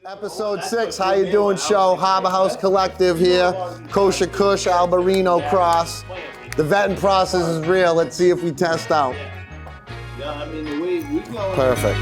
Episode 6, how you doing show? Harbor House Collective here. Kosher Kush, Albarino Cross. The vetting process is real. Let's see if we test out. Yeah, I mean, the way we go. Perfect.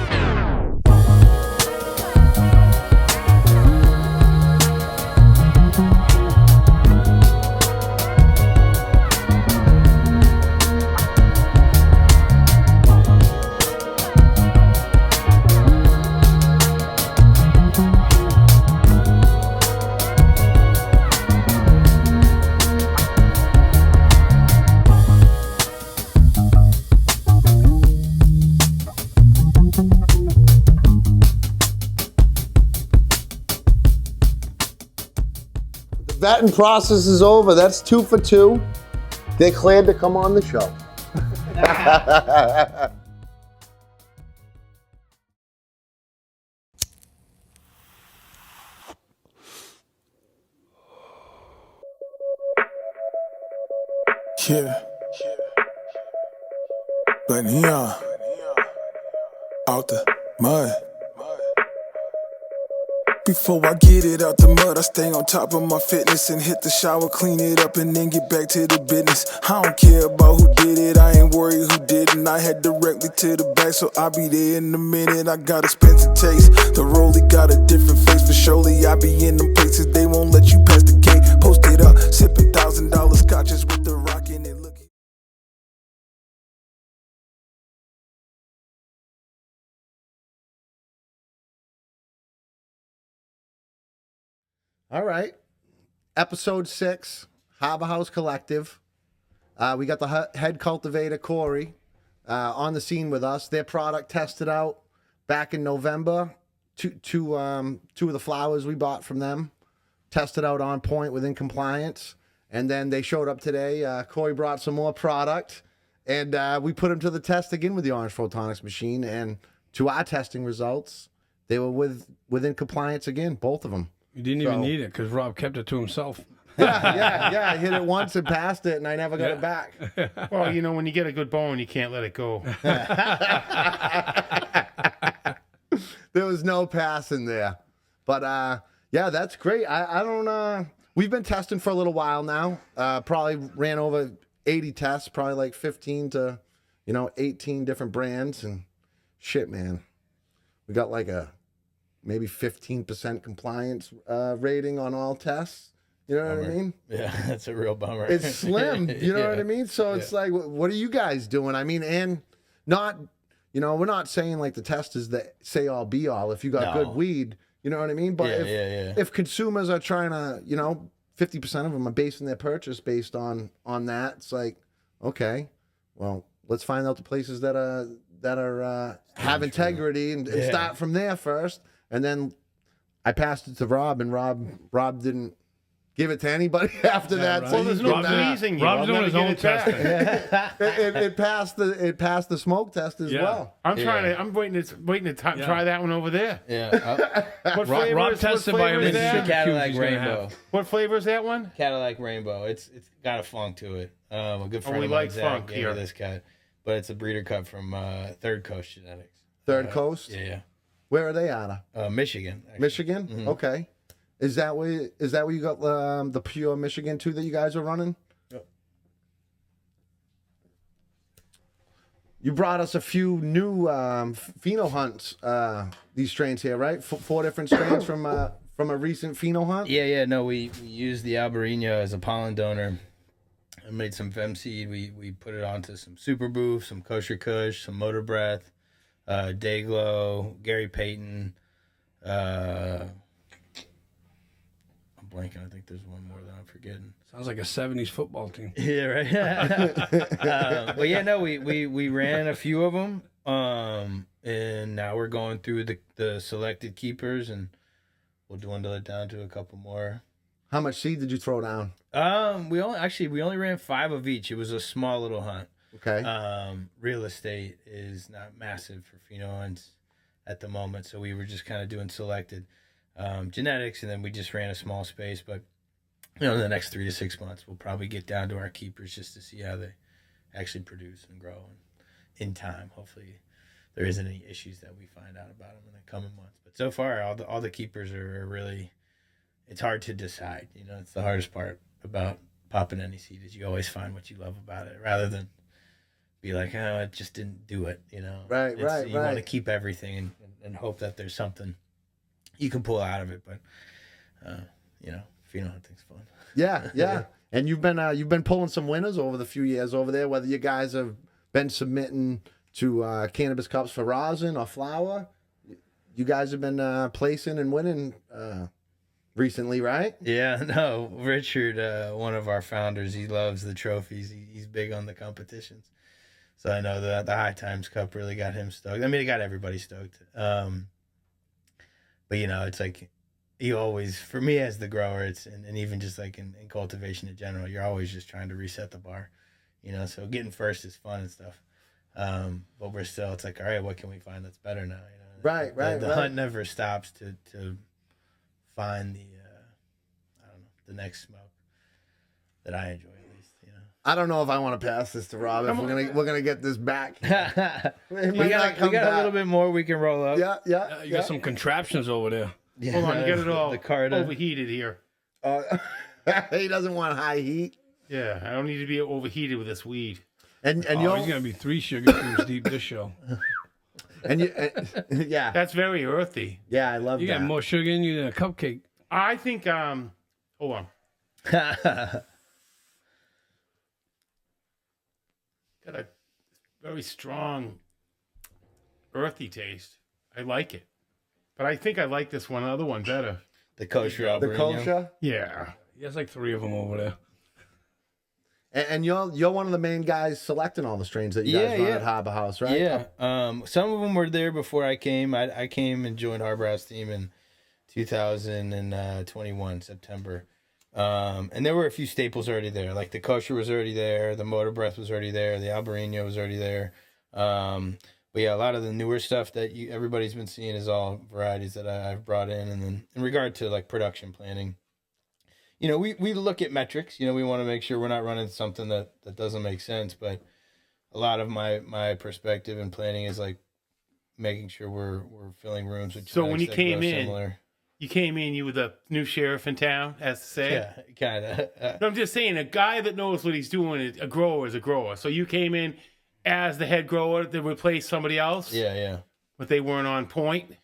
Vetting process is over. That's 2 for 2. They're cleared to come on the show. Yeah. But neon out the mud. Before I get it out the mud, I stay on top of my fitness and hit the shower, clean it up, and then get back to the business. I don't care about who did it, I ain't worried who didn't. I head directly to the back, so I'll be there in a minute. I got expensive taste, the rollie got a different face. For surely I be in them places, they won't let you pass the gate. Post it up, sipping $1,000 scotches with the rock in it. All right. Episode 6, Harbor House Collective. We got the Head Cultivator, Cory, on the scene with us. Their product tested out back in November. Two of the flowers we bought from them tested out on point within compliance. And then they showed up today. Cory brought some more product. And we put them to the test again with the Orange Photonics machine. And to our testing results, they were within compliance again, both of them. You didn't even need it because Rob kept it to himself. Yeah. I hit it once and passed it, and I never got it back. Well, you know, when you get a good bone, you can't let it go. There was no passing there. But, yeah, that's great. I don't, we've been testing for a little while now. Probably ran over 80 tests, probably like 15 to, 18 different brands. And shit, man, we got like maybe 15% compliance rating on all tests. You know what I mean? Yeah, that's a real bummer. It's slim. You know what I mean? So it's like, what are you guys doing? I mean, and not, we're not saying like the test is the say all be all. If you got good weed, you know what I mean? But if consumers are trying to, 50% of them are basing their purchase based on that. It's like, okay, well, let's find out the places that have integrity and start from there first. And then I passed it to Rob, and Rob didn't give it to anybody after that. Right. So Well, there's no pleasing you. Rob's doing his own testing. it passed the smoke test as well. I'm waiting to try that one over there. Yeah. What flavor Rob is, tested what by flavor him is and that? Cadillac he's gonna Rainbow. have. What flavor is that one? Cadillac Rainbow. It's got a funk to it. A good friend we of mine, like Zach, funk gave me here. this cut, but it's a breeder cut from Third Coast Genetics. Third Coast? Yeah. Where are they out of? Michigan. Actually. Michigan? Mm-hmm. Okay. Is that where you got the pure Michigan too that you guys are running? Yep. You brought us a few new pheno-hunts, these strains here, right? 4 different strains from a recent pheno-hunt? Yeah. No, we used the Albarino as a pollen donor. I made some fem seed. We put it onto some Super Boof, some Kosher Kush, some Motor Breath, Dayglow, Gary Payton. I'm blanking. I think there's one more that I'm forgetting. Sounds like a 70s football team. Yeah, right. But yeah, no, we ran a few of them, and now we're going through the selected keepers, and we'll dwindle it down to a couple more. How much seed did you throw down? We only ran 5 of each. It was a small little hunt. Okay. Real estate is not massive for pheno hunts at the moment, so we were just kind of doing selected genetics, and then we just ran a small space. But in the next 3 to 6 months, we'll probably get down to our keepers just to see how they actually produce and grow, and in time, hopefully, there isn't any issues that we find out about them in the coming months. But so far, all the keepers are really, it's hard to decide. You know, it's the hardest part about popping any seed is you always find what you love about it rather than be like, oh, it just didn't do it. You know, Right. You want to keep everything and hope that there's something you can pull out of it. But, you know, pheno-hunting's fun. Yeah. And you've been pulling some winners over the few years over there, whether you guys have been submitting to cannabis cups for rosin or flower. You guys have been placing and winning recently, right? Yeah, no, Richard, one of our founders, he loves the trophies. He's big on the competitions. So I know that the High Times Cup really got him stoked. I mean, it got everybody stoked. But, you know, it's like you always, for me as the grower, it's and even just like in cultivation in general, you're always just trying to reset the bar. You know, so getting first is fun and stuff. But we're still, it's like, all right, what can we find that's better now? You know, Right. The hunt never stops to find the, I don't know, the next smoke that I enjoy at least. You know, I don't know if I want to pass this to Rob. If we're gonna get this back. we got a little bit more we can roll up. Yeah. You got some contraptions over there. Yeah. Hold on, you get it all the Carta. overheated here. He doesn't want high heat. Yeah, I don't need to be overheated with this weed. And Oh, you're he's gonna be 3 sugar cubes deep this show. yeah. That's very earthy. Yeah, I love You that. got more sugar in you than a cupcake. I think, hold on. Got a very strong, earthy taste. I like it. But I think I like this other one better. The Kosher The Albarino. Kosher. Yeah. He has like 3 of them over there. And you're one of the main guys selecting all the strains that you guys run at Harbor House, right? Yeah. Some of them were there before I came. I came and joined Harbor House team in 2021, September. And there were a few staples already there. Like the Kosher was already there. The Motor Breath was already there. The Albarino was already there. But yeah, a lot of the newer stuff that everybody's been seeing is all varieties that I've brought in. And then in regard to like production planning, you know, we look at metrics. You know, we want to make sure we're not running something that doesn't make sense. But a lot of my perspective and planning is like making sure we're filling rooms with. So when you genetics that came grow in, similar. you were the new sheriff in town, as to say. Yeah, kind of. No, I'm just saying, a guy that knows what he's doing, a grower is a grower. So you came in as the head grower to replace somebody else, Yeah. but they weren't on point.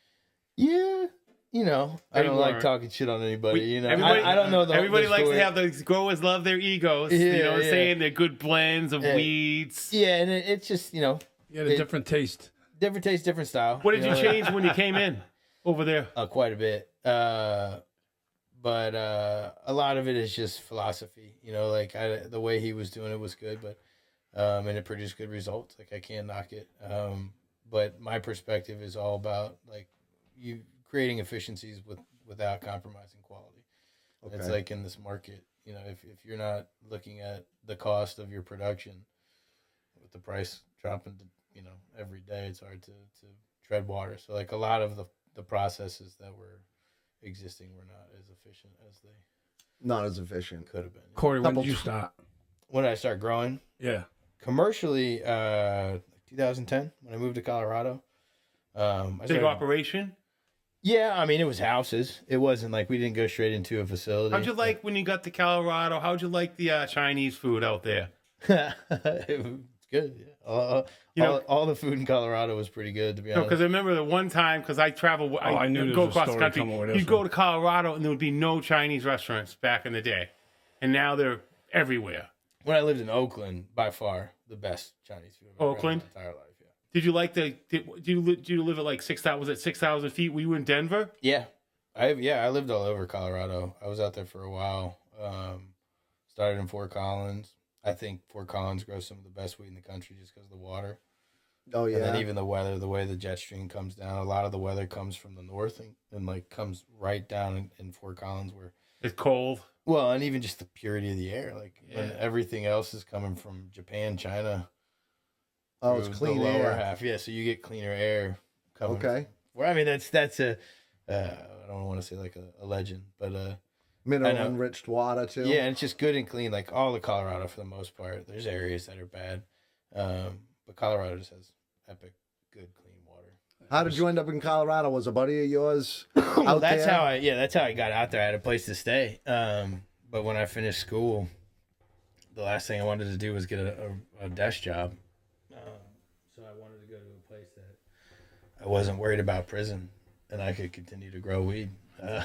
Yeah. You know, I They don't like weren't. talking shit on anybody. You know, Everybody- I don't know. Everybody likes story. to have the growers love their egos. you know what I'm saying? They're good blends of weeds. Yeah, and it's just, you know, You had a different taste. different taste, different style. What did you know? change when you came in over there? Quite a bit. But a lot of it is just philosophy. You know, like the way he was doing it was good, but and it produced good results. Like I can't knock it. But my perspective is all about like you creating efficiencies without compromising quality. Okay. It's like in this market, you know, if you're not looking at the cost of your production with the price dropping, you know, every day, it's hard to tread water. So like a lot of the processes that were existing were not as efficient as they Not as efficient. could have been. Corey, when did you start? When did I start growing? Yeah. Commercially, 2010, when I moved to Colorado. I Big started- operation. Yeah, I mean, it was houses. It wasn't like we didn't go straight into a facility. How'd you like when you got to Colorado? How'd you like the Chinese food out there? It was good. Yeah. All the food in Colorado was pretty good, to be No, honest. because I remember the one time, because I travel, I knew there go was a across the story country. coming with this You'd go one. to Colorado and there would be no Chinese restaurants back in the day, and now they're everywhere. When I lived in Oakland, by far the best Chinese food I've ever had in Oakland? my entire life. Yeah. Did you like did you live at like 6,000? Was it 6,000 feet? Were you in Denver? Yeah. I lived all over Colorado. I was out there for a while. Started in Fort Collins. I think Fort Collins grows some of the best weed in the country just because of the water. Oh yeah. And then even the weather, the way the jet stream comes down, a lot of the weather comes from the north and like comes right down in Fort Collins where It's cold. well, and even just the purity of the air, like when everything else is coming from Japan, China. Oh, it's through clean the lower air. half. Yeah, so you get cleaner air coming. Okay. Well, I mean that's a I don't want to say like a legend, but Mineral I know. enriched water too. yeah, and it's just good and clean. Like all of Colorado for the most part. There's areas that are bad, but Colorado just has epic good clean water. How did you end up in Colorado? Was a buddy of yours Well, out that's there? that's how I got out there. I had a place to stay. But when I finished school, the last thing I wanted to do was get a desk job. So I wanted to go to a place that I wasn't worried about prison and I could continue to grow weed.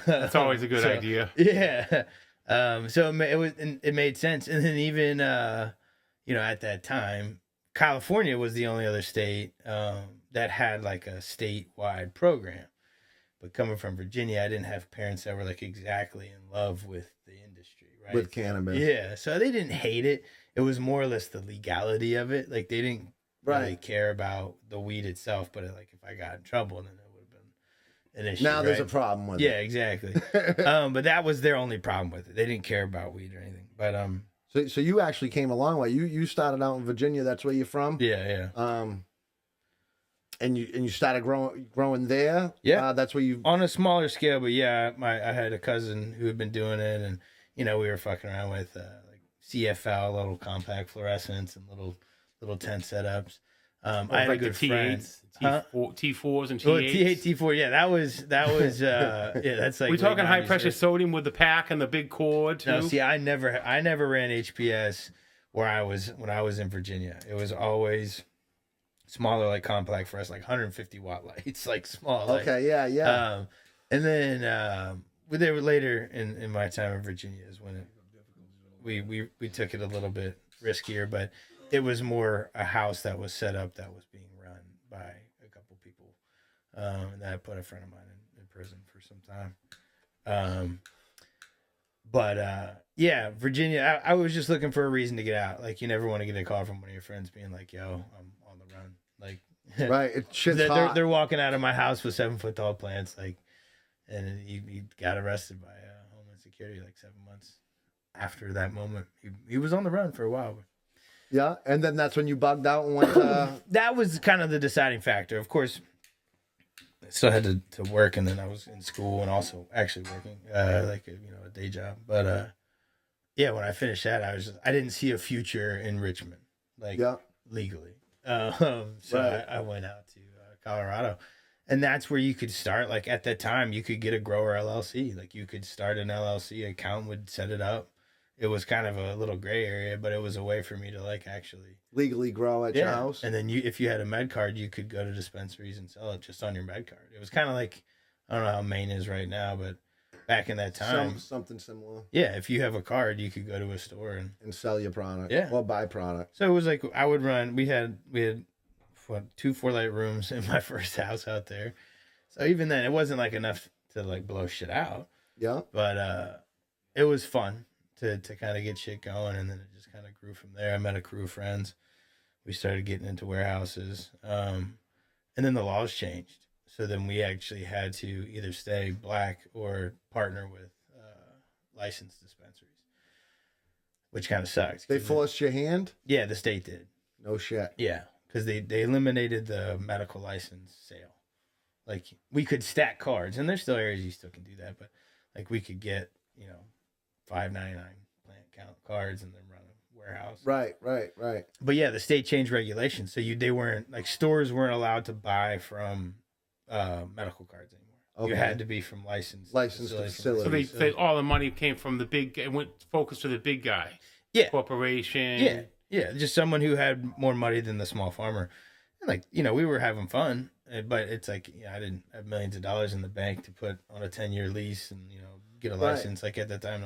That's always a good idea. Yeah. So it made sense. And then even, at that time, California was the only other state that had like a statewide program. But coming from Virginia, I didn't have parents that were like exactly in love with the industry, right? With cannabis. Yeah. So they didn't hate it. It was more or less the legality of it. Like they didn't really care about the weed itself, but like if I got in trouble, then it would have been an issue. Now there's a right? problem with Yeah, it. exactly. But that was their only problem with it. They didn't care about weed or anything. But So you actually came a long way. You started out in Virginia. That's where you're from. yeah. And you started growing there. Yeah. That's where you. On a smaller scale, but yeah, I had a cousin who had been doing it, and we were fucking around with like CFL, little compact fluorescents, and little tent setups. I had like a good the friend. T8s, T4s and Oh, T8s. T8, T4, yeah, that was yeah, that's like. We're talking late high 90s, pressure right? sodium with the pack and the big cord too. No, see, I never ran HPS when I was in Virginia. It was always smaller, like compact for us, like 150 watt lights, like small. Like, Okay. Yeah. and then they were later in my time in Virginia is when we took it a little bit riskier, but it was more a house that was set up that was being run by a couple people, and that put a friend of mine in prison for some time. But yeah, Virginia, I was just looking for a reason to get out. Like you never want to get a call from one of your friends being like, "Yo, I'm on the run." Like, Right. It shit's hot. they're walking out of my house with 7-foot tall plants, like, and he got arrested by Homeland Security like 7 months after that moment. He was on the run for a while. Yeah. And then that's when you bugged out and went to. That was kind of the deciding factor. Of course, I still had to work, and then I was in school and also actually working, like a day job. But yeah, when I finished that, I didn't see a future in Richmond, like legally. So Right. I went out to Colorado, and that's where you could start. Like at that time, you could get a grower LLC. Like you could start an LLC. Accountant would set it up. It was kind of a little gray area, but it was a way for me to like actually Legally grow at your house. And then if you had a med card, you could go to dispensaries and sell it just on your med card. It was kind of like, I don't know how Maine is right now, but back in that time, Something similar. yeah, if you have a card, you could go to a store And sell your product. Yeah. Or buy product. so it was like I would run. We had 2 4-light rooms in my first house out there. So even then, it wasn't like enough to like blow shit out, Yeah. but it was fun to kind of get shit going, and then it just kind of grew from there. I met a crew of friends. We started getting into warehouses, and then the laws changed. So then we actually had to either stay black or partner with licensed dispensaries, which kind of sucks. They forced your hand? Yeah, the state did. No shit. Yeah, because they eliminated the medical license sale. Like we could stack cards, and there's still areas you still can do that, but like we could get $5.99 plant count cards and then run a warehouse. Right. But yeah, the state changed regulations, so they weren't like stores weren't allowed to buy from medical cards anymore. Okay. You had to be from licensed Facilities. So they said all the money came from the big. It went focused to the big guy. Yeah. Corporation. Yeah, just someone who had more money than the small farmer. And like we were having fun, but it's like I didn't have millions of dollars in the bank to put on a 10-year lease and get a license. Like at that time,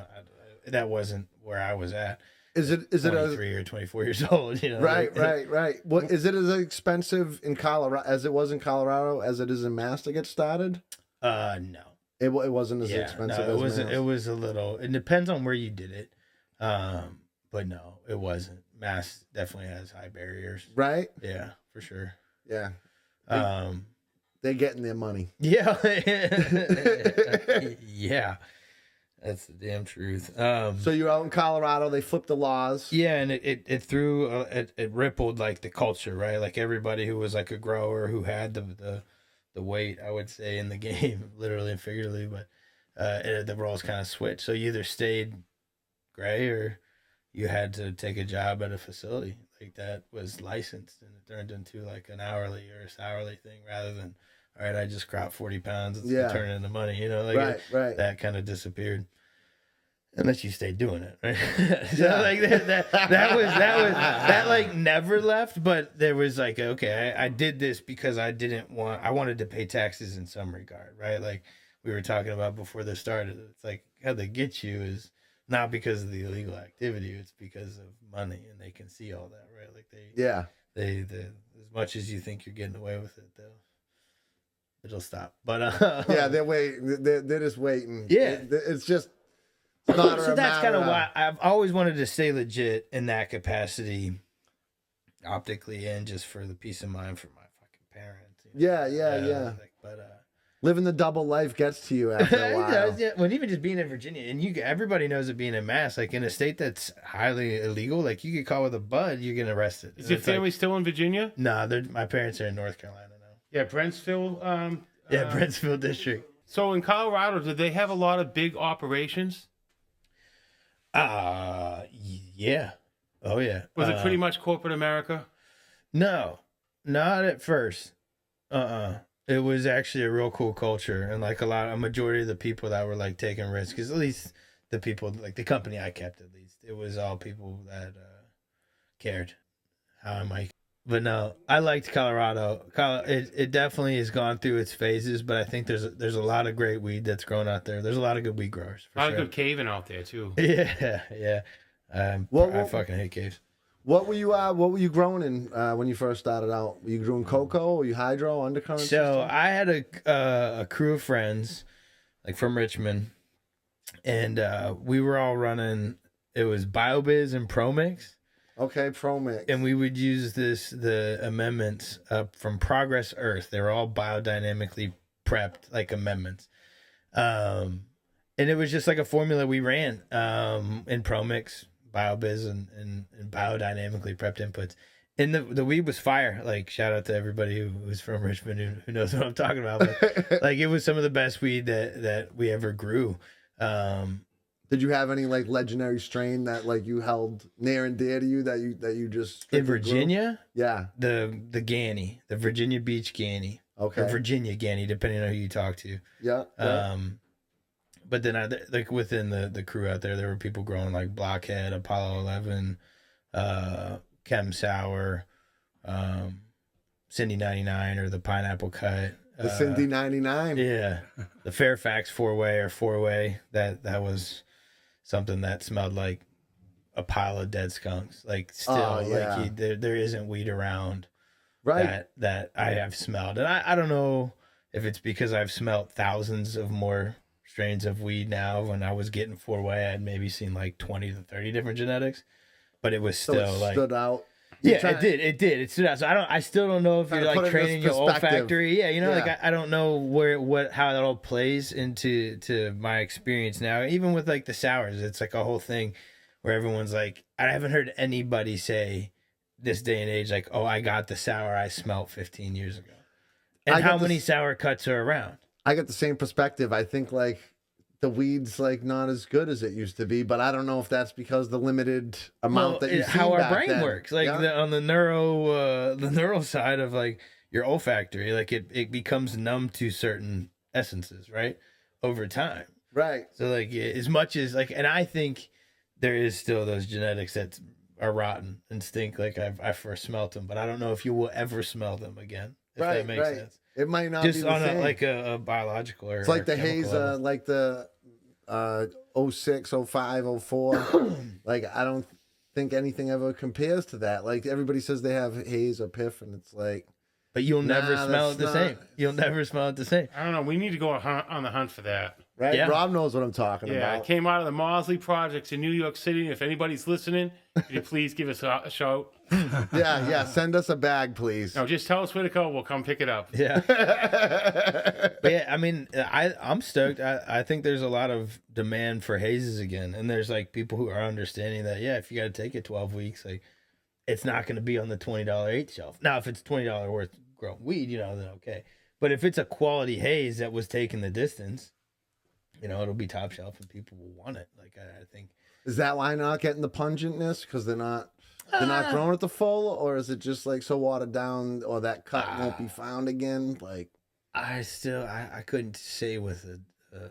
that wasn't where I was at. Is it 23 or 24 years old? Right. What is it as expensive in Colorado as it was in Colorado as it is in Mass to get started? No. It wasn't as expensive. No, it as wasn't. Mass. It was a little. It depends on where you did it, but no, it wasn't. Mass definitely has high barriers. Right. Yeah, for sure. Yeah. Um, They're getting their money. yeah, yeah, that's the damn truth. So you're out in Colorado. They flipped the laws. Yeah, and it threw it rippled like the culture, right? Like everybody who was like a grower who had the weight, I would say, in the game, literally and figuratively, but the roles kind of switched. So you either stayed gray or you had to take a job at a facility. like that was licensed, and it turned into like an hourly or a hourly thing rather than, all right, I just crop 40 pounds, it's gonna turn into money, you know, like right. that kind of disappeared. Unless you stay doing it, right? So Yeah. like that like never left. But there was like, okay, I did this because I wanted to pay taxes in some regard, right? Like we were talking about before this started. It's like how they get you is not because of the illegal activity, it's because of money, and they can see all that, right? Like they as much as you think you're getting away with it, it'll stop. But Yeah, they're waiting. They're just waiting. Yeah. It's just. Not so that's kind of why I've always wanted to stay legit in that capacity, optically, and just for the peace of mind for my fucking parents. You know? Yeah. But living the double life gets to you after a while. It does, yeah. When even just being in Virginia, and everybody knows it being in Mass, like in a state that's highly illegal, like you get caught with a bud, you get arrested. Is your family still in Virginia? No, my parents are in North Carolina now. Yeah, Brentsville. Brentsville district. So in Colorado, did they have a lot of big operations? Yeah. Oh yeah. Was it pretty much corporate America? No, not at first. It was actually a real cool culture, and like a majority of the people that were like taking risks, because at least the people, like the company I kept, at least it was all people that cared. How am I? But no, I liked Colorado. It definitely has gone through its phases, but I think there's a lot of great weed that's grown out there. There's a lot of good weed growers. A lot of good caving out there too. Yeah. I fucking hate caves. What were you growing in when you first started out? Were you growing cocoa? Were you hydro, undercurrent? So I had a crew of friends, like from Richmond, and we were all running. It was BioBiz and ProMix. Okay, ProMix. And we would use the amendments from Progress Earth. They were all biodynamically prepped, like amendments. And it was just like a formula we ran in ProMix, BioBiz, and biodynamically prepped inputs. And the weed was fire. Like, shout out to everybody who's from Richmond who knows what I'm talking about. But, like, it was some of the best weed that we ever grew. Did you have any like legendary strain that like you held near and dear to you that you just in Virginia? Grew? Yeah, the Ganni, the Virginia Beach Ganni, okay, or Virginia Ganni, depending on who you talk to. Yeah. But then like within the crew out there were people growing like Blockhead, Apollo 11, Chem Sour, Cindy 99 or the Pineapple Cut. The Cindy 99. Yeah, the Fairfax 4-way. That was something that smelled like a pile of dead skunks. Like still, like there isn't weed around, right? That I have smelled, and I don't know if it's because I've smelled thousands of more strains of weed now. When I was getting 4-way, I'd maybe seen like 20 to 30 different genetics, but it was still like stood out. Yeah, it did. It stood out. So I still don't know if you're like training your olfactory. Yeah, you know, like I don't know how that all plays into my experience now. Even with like the sours, it's like a whole thing where everyone's like, I haven't heard anybody say this day and age like, oh, I got the sour I smelt 15 years ago. And how many sour cuts are around? I got the same perspective. I think like the weed's like not as good as it used to be, but I don't know if that's because the limited amount that you see how our back brain then. works, like on the neural side of like your olfactory, like it becomes numb to certain essences, right, over time, right? So like as much as like, and I think there is still those genetics that are rotten and stink. Like I first smelt them, but I don't know if you will ever smell them again. If that makes sense. It might not just be the on same. A biological or it's like the chemical haze, level. like the 06, 05, 04. Like I don't think anything ever compares to that. Like everybody says they have haze or piff, and it's like, but you'll never smell it the same. You'll never smell it the same. I don't know. We need to go on the hunt for that. Right? Yeah. Rob knows what I'm talking about. Yeah, I came out of the Mosley Projects in New York City. If anybody's listening, could you please give us a shout? Yeah. Send us a bag, please. No, just tell us where to go. We'll come pick it up. Yeah. But yeah, I mean, I'm stoked. I think there's a lot of demand for hazes again. And there's like people who are understanding that, yeah, if you got to take it 12 weeks, like it's not going to be on the $20 eighth shelf. Now, if it's $20 worth grown weed, you know, then okay. But if it's a quality haze that was taking the distance, you know, it'll be top shelf and people will want it. Like, I think. Is that why not getting the pungentness? Because they're not. They're not growing at the full, or is it just like so watered down, or that cut won't be found again? Like, I couldn't say with a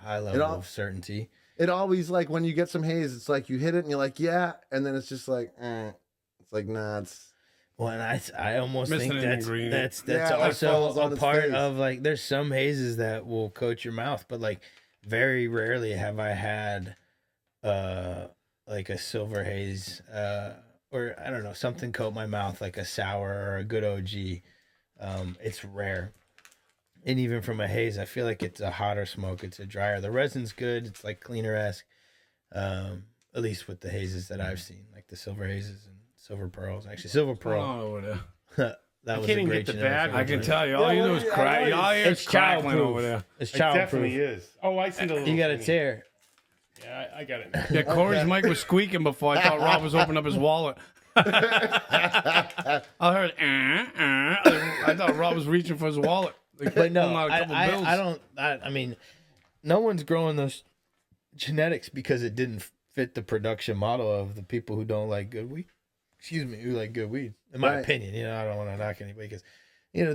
high level of certainty. it always like when you get some haze, it's like you hit it and you're like, yeah, and then it's just like, it's like, nah, it's. Well, and I almost Missing think an that's ingredient. Yeah, like also falls on a its part face. of like there's some hazes that will coat your mouth, but like very rarely have I had like a silver haze or I don't know, something coat my mouth like a sour or a good OG. It's rare. And even from a haze, I feel like it's a hotter smoke. It's a drier. The resin's good. It's like cleaner-esque. At least with the hazes that I've seen, like the silver hazes and silver pearls. Actually, silver What's going pearl. on over there? That was can't a even great get the genetic bad one, I can right? tell you. All you do is crack. All you hear is It's crackling childproof. over there. It's It definitely childproof. is. Oh, I see the little You got a thingy. tear. Yeah, I got it. Yeah, Corey's mic was squeaking before. I thought Rob was opening up his wallet. I heard. I thought Rob was reaching for his wallet. Like, But no, pulling out a couple bills. I don't. I mean, no one's growing those genetics because it didn't fit the production model of the people who don't like good weed. Excuse me, who like good weed. In my Right. opinion, I don't want to knock anybody because,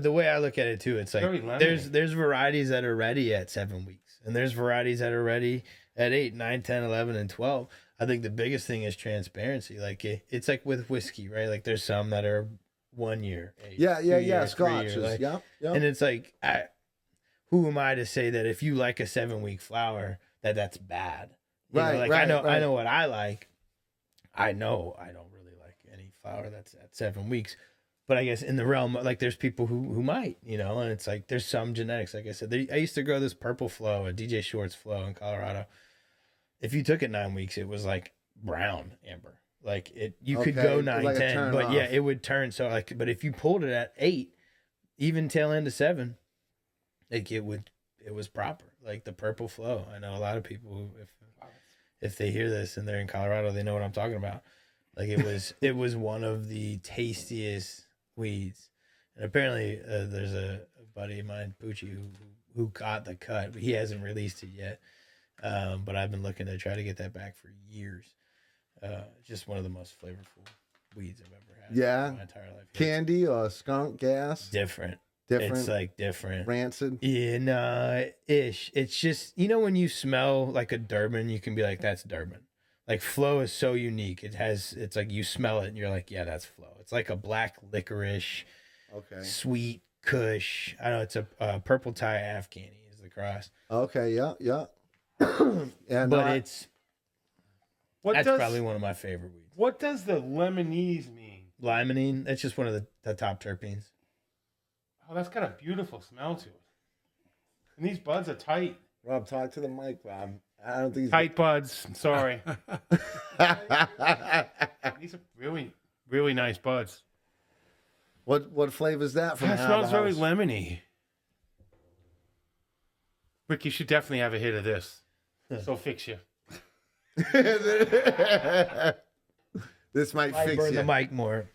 the way I look at it too, it's like Very lemony. there's varieties that are ready at 7 weeks, and there's varieties that are ready at 8, 9, 10, 11, and 12. I think the biggest thing is transparency. Like it's like with whiskey, right? Like there's some that are 1 year, 8, Yeah, 2 yeah, years, 3 Scotch years, is, like- yeah. and it's like, who am I to say that if you like a 7-week flower, that's bad? Right, like right, I right. know what I like. I know I don't really like any flower that's at 7 weeks, but I guess in the realm, like there's people who might, and it's like there's some genetics. Like I said, I used to grow this purple flow, a DJ Shorts flow in Colorado. If you took it 9 weeks, it was like brown amber. Like you could Okay, go it was 9, like a 10, turn but yeah, off. it would turn. So like, but if you pulled it at 8, even tail end of 7, like it was proper. Like the purple flow. I know a lot of people who, if they hear this and they're in Colorado, they know what I'm talking about. Like it was one of the tastiest weeds. And apparently there's a buddy of mine, Poochie, who got the cut, but he hasn't released it yet. But I've been looking to try to get that back for years. Just one of the most flavorful weeds I've ever had. Yeah. In my entire life. Candy or skunk gas? Different. Different. It's like different. Rancid? Yeah, no, ish. It's just, when you smell like a Durban, you can be like, that's Durban. Like flow is so unique. It's like you smell it and you're like, yeah, that's flow. It's like a black licorice, Okay. sweet Kush. I know it's a purple tie Afghani is the cross. Okay, yeah. Yeah, But no, that's What probably one of my favorite weeds. What does the lemonese mean? Limonene, that's just one of the top terpenes. Oh, that's got a beautiful smell to it. And these buds are tight. Rob, talk to the mic, Rob. I don't think he's... Tight buds. Sorry. These are really, really nice buds. What flavor is that from That Harbor smells very House? lemony. Rick, you should definitely have a hit of this. So fix you. This might I fix burn you. the mic more.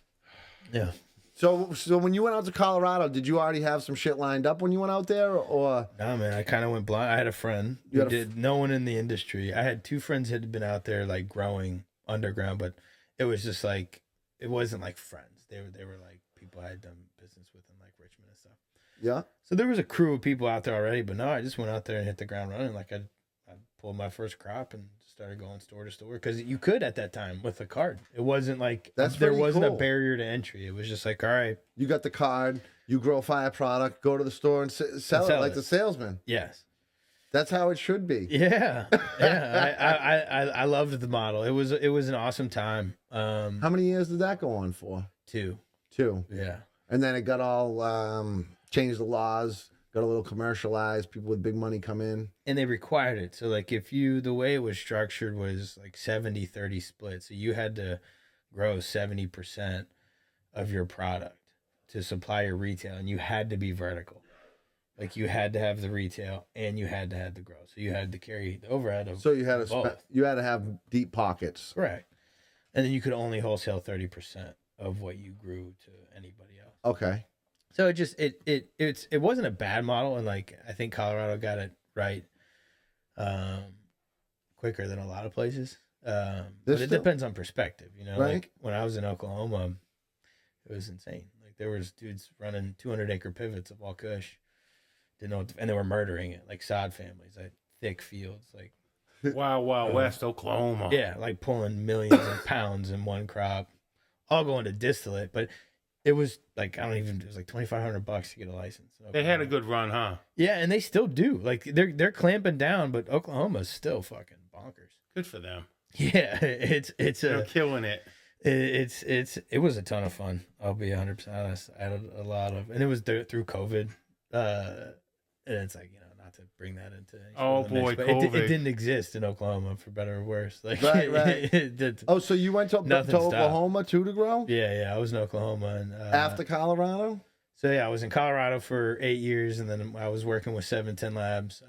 Yeah. So when you went out to Colorado, did you already have some shit lined up when you went out there, or No, man, I kind of went blind. I had a friend You who had a did no one in the industry. I had 2 friends who had been out there like growing underground, but it was just like it wasn't like friends. They were like people I had done business with in like Richmond and stuff. yeah? So there was a crew of people out there already, but no, I just went out there and hit the ground running. Like I pulled my first crop and started going store to store because you could at that time with a card. It wasn't like That's there pretty wasn't a cool. barrier to entry. It was just like, all right, You got the card. You grow fire product. Go to the store and sell it sell like it. the salesman. yes. That's how it should be. Yeah, I loved the model. It was an awesome time. How many years did that go on for? 2, 2. yeah, And then it got all changed the laws. Got a little commercialized. People with big money come in. and they required it. So like the way it was structured was like 70-30 split. So you had to grow 70% of your product to supply your retail, and you had to be vertical. Like you had to have the retail and you had to have the grow. So you had to carry the overhead of So you had to both. you had to have deep pockets. Correct. And then you could only wholesale 30% of what you grew to anybody else. Okay. So it just it wasn't a bad model, and like I think Colorado got it right quicker than a lot of places. But it depends on perspective, you know. Right. Like when I was in Oklahoma, it was insane. Like there was dudes running 200-acre pivots of all Kush, didn't know, and they were murdering it, like sod families, like thick fields, like Wild West, Oklahoma. yeah, like pulling millions of pounds in one crop, all going to distillate. But it was like it was like $2,500 to get a license. They had a good run, huh? Yeah, and they still do. Like they're clamping down, but Oklahoma's still fucking bonkers. Good for them. Yeah, They're killing it. It was a ton of fun. I'll be 100% honest. I had a lot of, and it was through COVID. And it's like, you know, not to bring that into Oh, the mix, boy, but COVID. it didn't exist in Oklahoma, for better or worse. Like Right. Oh, so you went to Nothing stopped. Oklahoma too to grow Yeah, I was in Oklahoma and after Colorado. So yeah, I was in Colorado for 8 years, and then I was working with 710 Labs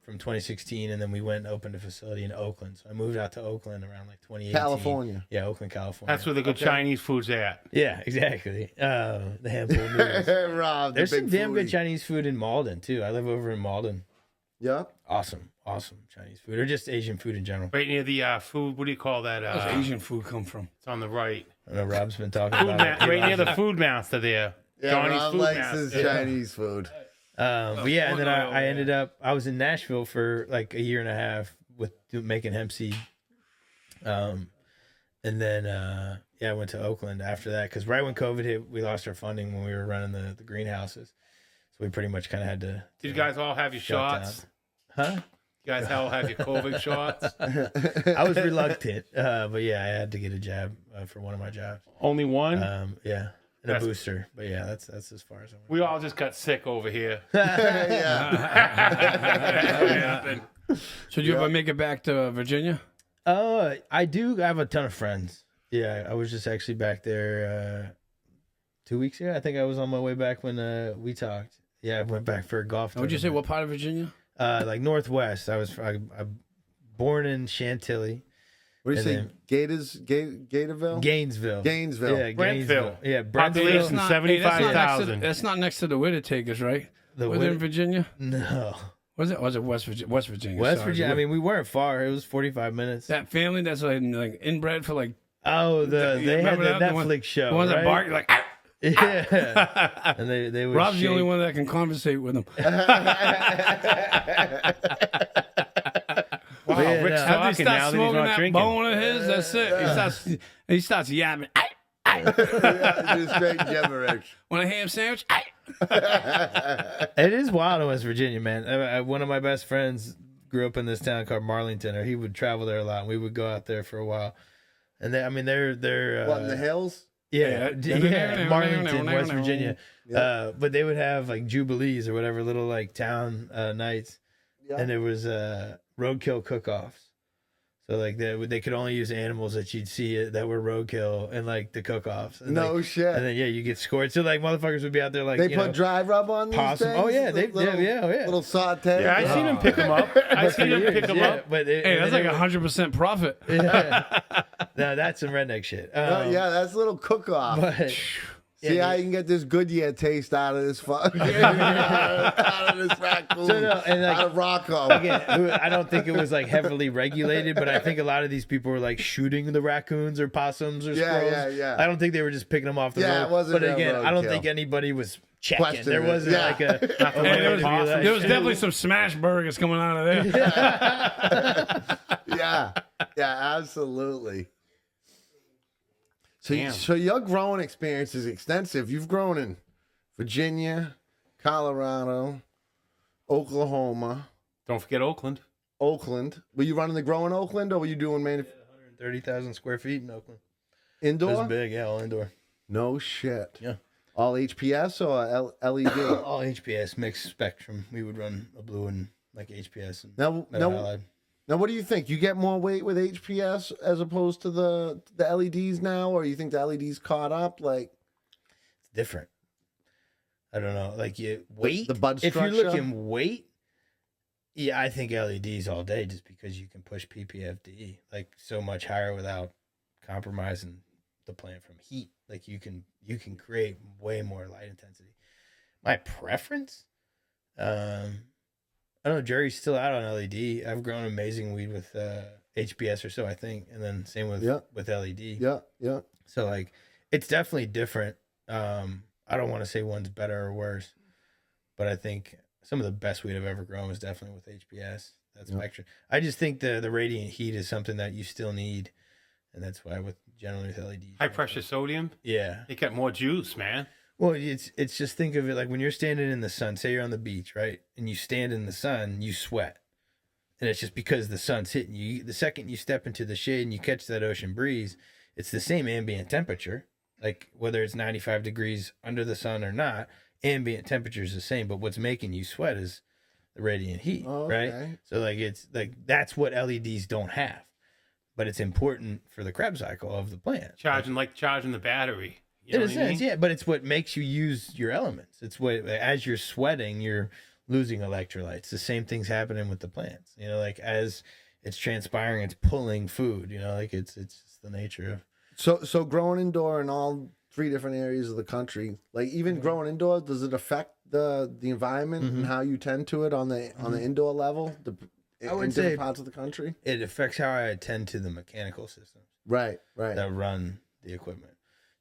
from 2016, and then we went and opened a facility in Oakland. So I moved out to Oakland around like 2018. California. Yeah, Oakland, California. That's where the good Chinese food's at. Yeah, exactly. The handful of noodles. Rob, There's the some big damn good foodie. Chinese food in Malden too. I live over in Malden. Yeah. Awesome Chinese food, or just Asian food in general. Right near the food, what do you call that? Where's Asian food come from? It's on the right. I know Rob's been talking Food about it. right near the food master there. Yeah, Johnny's Rob Food likes Master. his Yeah. Chinese food. But yeah, and then I ended up, I was in Nashville for like a year and a half with making hemp seed. And then, I went to Oakland after that because right when COVID hit, we lost our funding when we were running the greenhouses. So we pretty much kind of had to. Did you guys all have your shut shots? Huh? You guys all have your COVID shots? I was reluctant, but yeah, I had to get a jab for one of my jobs. Only one? Yeah, and That's- a booster. But yeah, that's as far as I went. We all just got sick over here. Yeah. So did you ever make it back to Virginia? I do have a ton of friends. Yeah, I was just actually back there 2 weeks ago. I think I was on my way back when we talked. Yeah, I went back for a golf. Would you say what part of Virginia? Like Northwest. I born in Chantilly. What do you say? And Gatorville? Gainesville. Gainesville. Yeah, Brentsville. Yeah, Population Brentsville. 75,000. That's not next to the Whittakers, right? The Within Whit- Virginia? No. Was it West Virginia? West Virginia. West sorry. Virginia. I mean, we weren't far. It was 45 minutes. That family that's like inbred for like Oh, they had remember the that? The Netflix show. the ones that right? bark like. "Ah!" Yeah. And they would Rob's the only shake. one that can conversate with them. Wow, Yeah, Rick's no. After he talking now starts that he's smoking not that drinking. bone of his, that's it. He starts yapping. "Ay, ay." Yeah, just straight gibberish. Want a ham sandwich? Ay. It is wild in West Virginia, man. One of my best friends grew up in this town called Marlington, or he would travel there a lot, and we would go out there for a while. And they're What, in the hills? yeah, Yeah. Marlington, West Virginia. Yeah. But they would have like jubilees or whatever little like town nights, Yeah. and there was roadkill cook-offs. So like they could only use animals that you'd see that were roadkill and like the cook-offs. And, No like, shit. And then you get scored. So like motherfuckers would be out there like They you put know, dry rub on these possum. things? Oh, yeah, they- Little- yeah. Little saute. Yeah, I seen him pick them up. I seen him pick them up. But Hey, that's like 100% profit. yeah. No, that's some redneck shit. Yeah, that's a little cook-off. But See yeah, how you can get this Goodyear taste out of this fuck, out of this raccoon, So, no, and, like, out of Rocco. again, I don't think it was like heavily regulated, but I think a lot of these people were like shooting the raccoons or possums or Yeah, squirrels. yeah. I don't think they were just picking them off the Yeah, road. it wasn't but no again, I don't roadkill. think anybody was checking. Questioning There it. wasn't Yeah. like a. Hey, there was definitely some smash burgers coming out of there. Yeah, absolutely. So, Damn. so your growing experience is extensive. You've grown in Virginia, Colorado, Oklahoma, Don't forget Oakland. Oakland. Were you running the grow in Oakland, or were you doing 130,000 square feet in Oakland. It indoor? was big, yeah, all indoor. No shit. Yeah. All HPS or LED? All HPS, mixed spectrum. We would run a blue and like HPS and Now, metal now, halide. now, what do you think? You get more weight with HPS as opposed to the LEDs now, or you think the LEDs caught up? Like, It's different. I don't know. Like weight. the bud If you're structure? looking weight, yeah, I think LEDs all day just because you can push PPFD like so much higher without compromising the plant from heat. Like you can create way more light intensity. My preference, I don't know. Jury's still out on LED. I've grown amazing weed with HBS or so, I think, and then same with LED. Yeah, yeah. So like, it's definitely different. I don't want to say one's better or worse, but I think some of the best weed I've ever grown was definitely with HBS. That's spectrum. I just think the radiant heat is something that you still need, and that's why generally with LEDs. High pressure sodium. Yeah, They got more juice, man. well, it's just think of it like when you're standing in the sun. Say you're on the beach, right, and you stand in the sun, you sweat, and it's just because the sun's hitting you. The second you step into the shade and you catch that ocean breeze, it's the same ambient temperature. Like whether it's 95 degrees under the sun or not, ambient temperature is the same. But what's making you sweat is the radiant heat, right? So like it's like that's what LEDs don't have, but it's important for the Krebs cycle of the plant. Charging the battery. You know In a sense, yeah, but it's what makes you use your elements. It's what as you're sweating, you're losing electrolytes. The same thing's happening with the plants. You know, like as it's transpiring, it's pulling food. You know, like it's just the nature of. So growing indoor in all 3 different areas of the country, like even growing indoor, does it affect the environment and how you tend to it on the indoor level? I would in say different parts of the country. It affects how I attend to the mechanical systems Right. that run the equipment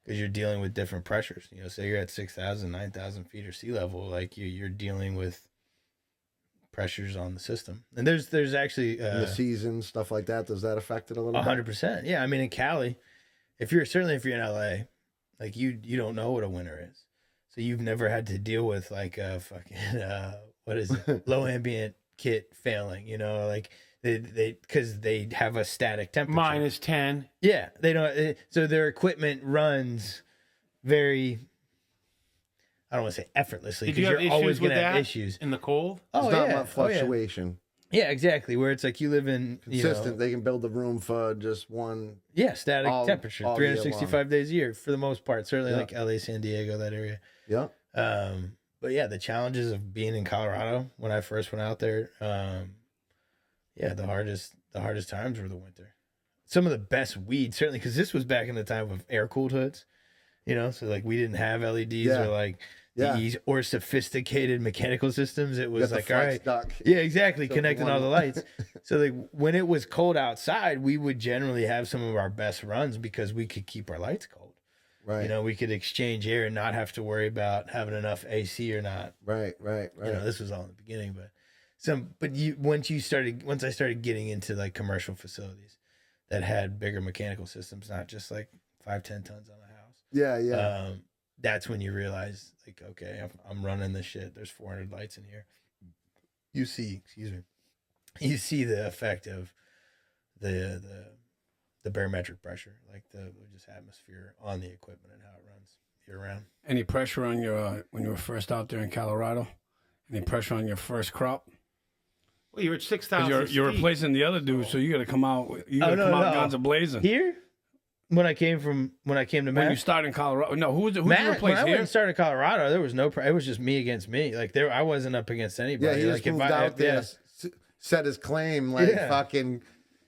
because you're dealing with different pressures. You know, say you're at 6,000, 9,000 feet or sea level, like you're dealing with pressures on the system. And there's actually The season, stuff like that. Does that affect it a little bit? 100%. Yeah, I mean in Cali, if you're in LA, like you don't know what a winter is. So you've never had to deal with like a fucking what is it? Low ambient kit failing, you know, like they because they have a static temperature. -10. Yeah, they don't so their equipment runs very I don't want to say effortlessly Did you because have you're always issues with going to have that issues. in the cold? Oh, It's not yeah. much fluctuation. Yeah, exactly. Where it's like you live in Consistent. They can build the room for just one. Yeah, static all temperature, year long. 365 days a year for the most part. Certainly Yeah. like LA, San Diego, that area. Yeah. But yeah, the challenges of being in Colorado when I first went out there, yeah, the hardest times were the winter. Some of the best weed, certainly, because this was back in the time of air cooled hoods, you know, so like we didn't have LEDs or like these or sophisticated mechanical systems. It was like, all right, yeah, exactly, connecting all the lights. So like when it was cold outside, we would generally have some of our best runs because we could keep our lights cold. Right. You know, we could exchange air and not have to worry about having enough AC or not. Right. You know, this was all in the beginning, but once I started getting into like commercial facilities that had bigger mechanical systems, not just like 5-10 tons on a house. Yeah. That's when you realize like, okay, I'm running this shit. There's 400 lights in here. You see the effect of the barometric pressure, like the just atmosphere on the equipment and how it runs year round. Any pressure on your when you were first out there in Colorado? Any pressure on your first crop? Well, you're at 6,000. You're replacing the other dude, so you got to come out. You got to come out guns a blazing. Here, when I came to Matt, when you started in Colorado, no, who did you Matt, replace when I here? went and started Colorado, there was it was just me against me. Like I wasn't up against anybody. Yeah, he like just moved out there, set his claim, like fucking,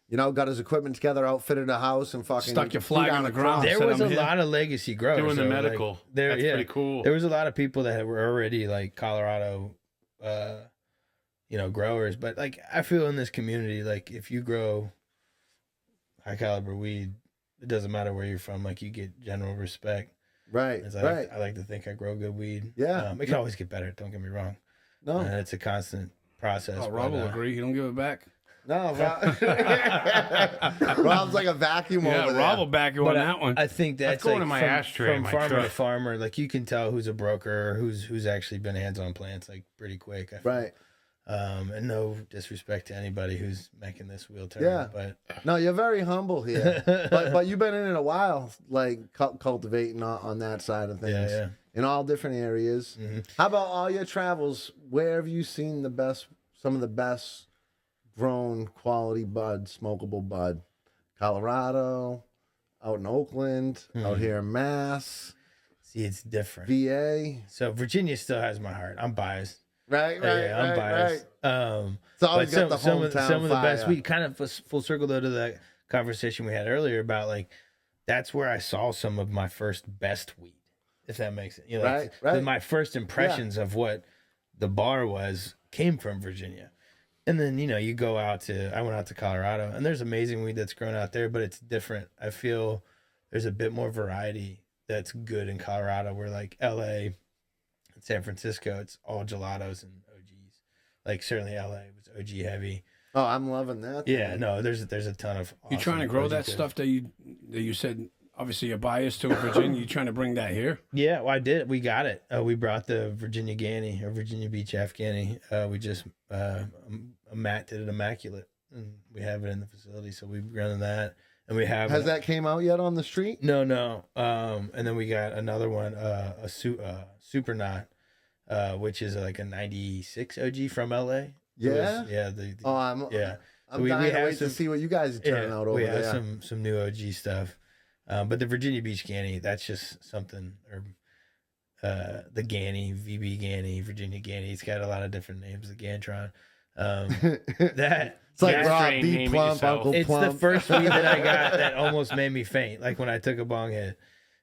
you know, got his equipment together, outfitted a house, and fucking stuck your flag on the ground. There was a lot of legacy growers doing the medical. Like, That's pretty cool. There was a lot of people that were already like Colorado, you know, growers. But like I feel in this community, like if you grow high caliber weed, it doesn't matter where you're from. Like you get general respect. Right. I like to think I grow good weed. Yeah. It can always get better. Don't get me wrong. No. It's a constant process. Oh, Rob will agree. You don't give it back. No, Rob's like a vacuum over there. Rob will back you on that one. I think that's going like in my from, ashtray, from my farmer truck. to farmer. Like you can tell who's a broker or who's actually been hands on plants like pretty quick. I feel. Right. And no disrespect to anybody who's making this wheel turn. Yeah. But No, you're very humble here. but you've been in it a while, like cultivating on that side of things. Yeah. In all different areas. Mm-hmm. How about all your travels? Where have you seen some of the best grown quality bud, smokable bud? Colorado, out in Oakland, out here in Mass, see, it's different. VA. So Virginia still has my heart. I'm biased. Right. I'm biased. It's always got the hometown some of the best. fire. We kind of full circle though to the conversation we had earlier about like that's where I saw some of my first best weed, if that makes it. You know, like, Right. my first impressions of what the bar was came from Virginia. And then, you know, I went out to Colorado, and there's amazing weed that's grown out there, but it's different. I feel there's a bit more variety that's good in Colorado, where like LA and San Francisco, it's all gelatos and OGs. Like certainly LA was OG heavy. Oh, I'm loving that. Yeah, no, there's a ton of. You trying to awesome grow OG that goods. stuff that you said obviously you're biased to Virginia. You trying to bring that here? Yeah, well, I did. We got it. We brought the Virginia Ganni or Virginia Beach Ganni. We just did it immaculate, and we have it in the facility. So we've grown that, and we have. Has that came out yet on the street? No. And then we got another one, a Super Knot, which is like a '96 OG from LA. Yeah? Yeah. I'm yeah. I'm We dying to have wait to see what you guys are turning out over we have there. some new OG stuff. But the Virginia Beach Ganni, that's just something, or the Ganni, VB Ganni, Virginia Ganni. It's got a lot of different names, the Gantron. That It's like Gas Rob train, B. name it Plump, yourself. Uncle it's Plump. the first weed that I got that almost made me faint. Like when I took a bong hit,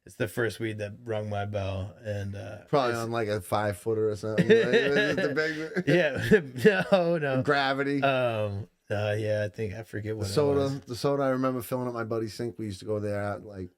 it's the first weed that rung my bell. And Probably it's- on like a 5-footer or something. Right? Is it the big yeah, no. gravity? Yeah, I forget what The soda. I remember filling up my buddy's sink. We used to go there at like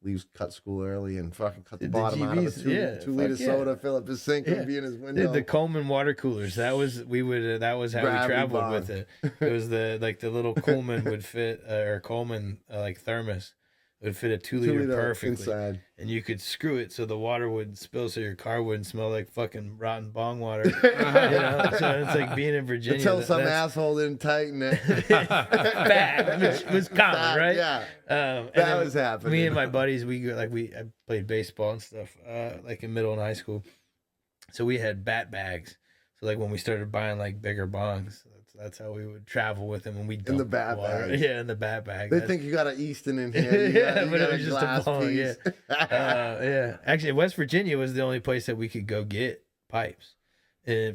leaves cut school early and fucking cut the The bottom out of a GBs, 2 yeah, 2 liter fuck yeah. soda, fill up his sink Yeah. and be in his window. The Coleman water coolers. That was how Gravity we traveled bong. with it. It was the little Coleman would fit or Coleman like thermos. It would fit a 2 liter 2 liter perfectly, inside. and you could screw it so the water wouldn't spill, so your car wouldn't smell like fucking rotten bong water. You know? So it's like being in Virginia. Until some that's asshole didn't tighten it. bad, which was common, right? Yeah. And That then was happening. Me and my buddies, I played baseball and stuff, like in middle and high school. So we had bat bags. So like when we started buying like bigger bongs, that's how we would travel with them when we In the bat bag. Yeah, in the bat bag. They That's- think you got an Easton in here. You Yeah, got, you but got it was just a glass bong, piece. yeah. Actually, West Virginia was the only place that we could go get pipes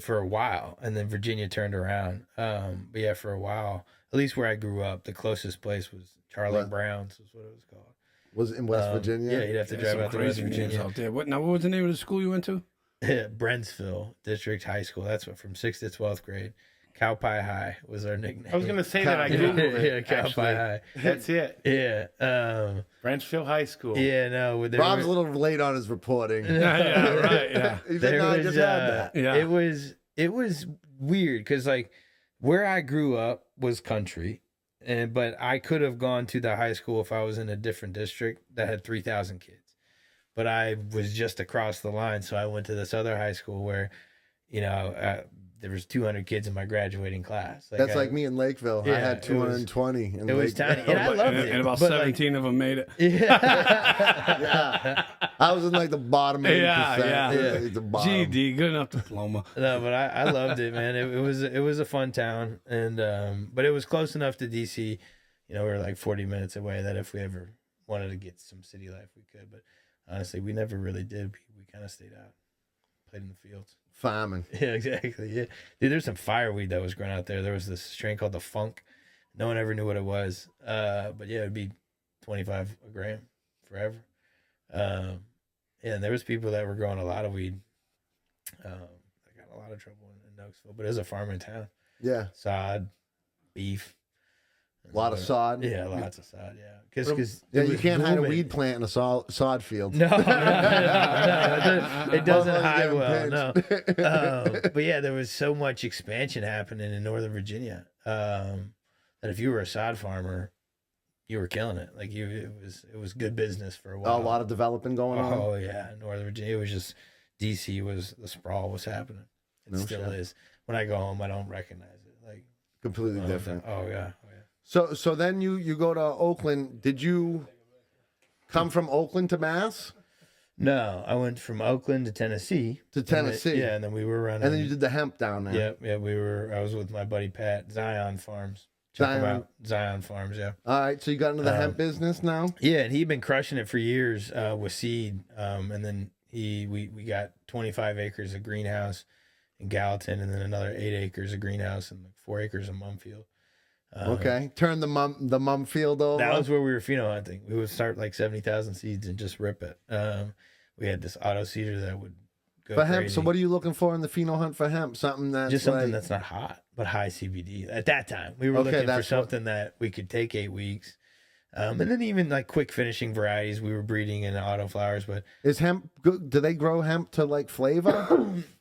for a while, and then Virginia turned around. But yeah, for a while, at least where I grew up, the closest place was Charlie What? Brown's, is what it was called. Was it in West Virginia? Yeah, you'd have to There's drive some out to West crazy names Virginia. out there. What was the name of the school you went to? Brentsville District High School. That's what from 6th to 12th grade. Cow Pie High was our nickname. I was gonna say that. I Yeah, googled it. yeah, Cow actually. Pie High. That's it. Yeah. Brentsville High School. Yeah, no. there Rob's were- a little late on his reporting. Yeah, right. Yeah. He said, there no, I was, just had that. Yeah. It was weird because like where I grew up was country, but I could have gone to the high school if I was in a different district that had 3,000 kids. But I was just across the line, so I went to this other high school where, you know, there was 200 kids in my graduating class. That's like me in Lakeville. I Yeah, had it was- 220 in it was Lakeville. tiny. And I loved it. And about but, like, 17 of them made it. Yeah. I was in like the bottom 80%. Yeah. Like the bottom. GD, good enough diploma. No, but I loved it, man. It was a fun town, and but it was close enough to DC. You know, we were like 40 minutes away. That if we ever wanted to get some city life, we could. But honestly, we never really did. We kind of stayed out, played in the fields. Farming. Yeah, exactly. Yeah, dude, there's some fireweed that was growing out there. There was this strain called the Funk. No one ever knew what it was. But yeah, it'd be 25 a gram forever. Yeah, and there was people that were growing a lot of weed. I got a lot of trouble in Knoxville, but it was a farming town. Yeah. Sod, beef. A lot of sod. Yeah, lots of sod. Yeah, because Yeah, you can't hide a weed plant in a sod field. No, it doesn't Motherfuckers hide getting well. No, pinched. but yeah, there was so much expansion happening in Northern Virginia that if you were a sod farmer, you were killing it. Like it was good business for a while. A lot of developing going on. Oh yeah, Northern Virginia. It was just DC was the sprawl was happening. It No still shit. is. When I go home, I don't recognize it. Like Completely different. Oh yeah. So then you go to Oakland. Did you come from Oakland to Mass? No, I went from Oakland to Tennessee. To Tennessee. Yeah, and then we were running. And then you did the hemp down there. Yeah. I was with my buddy Pat, Zion Farms. Check him Zion. out. Zion Farms, yeah. All right. So you got into the hemp business now? Yeah, and he'd been crushing it for years with seed. And then we got 25 acres of greenhouse in Gallatin, and then another 8 acres of greenhouse and 4 acres of Mumfield. Okay. Turn the mum field over. That was where we were pheno-hunting. We would start like 70,000 seeds and just rip it. We had this auto seeder that would go for hemp. crazy. So what are you looking for in the pheno hunt for hemp? Something that's Just something like, that's not hot, but high CBD. At that time, we were Okay, looking for that's what- something that we could take 8 weeks. And then even like quick finishing varieties, we were breeding in auto flowers, but is hemp good? Do they grow hemp to like flavor?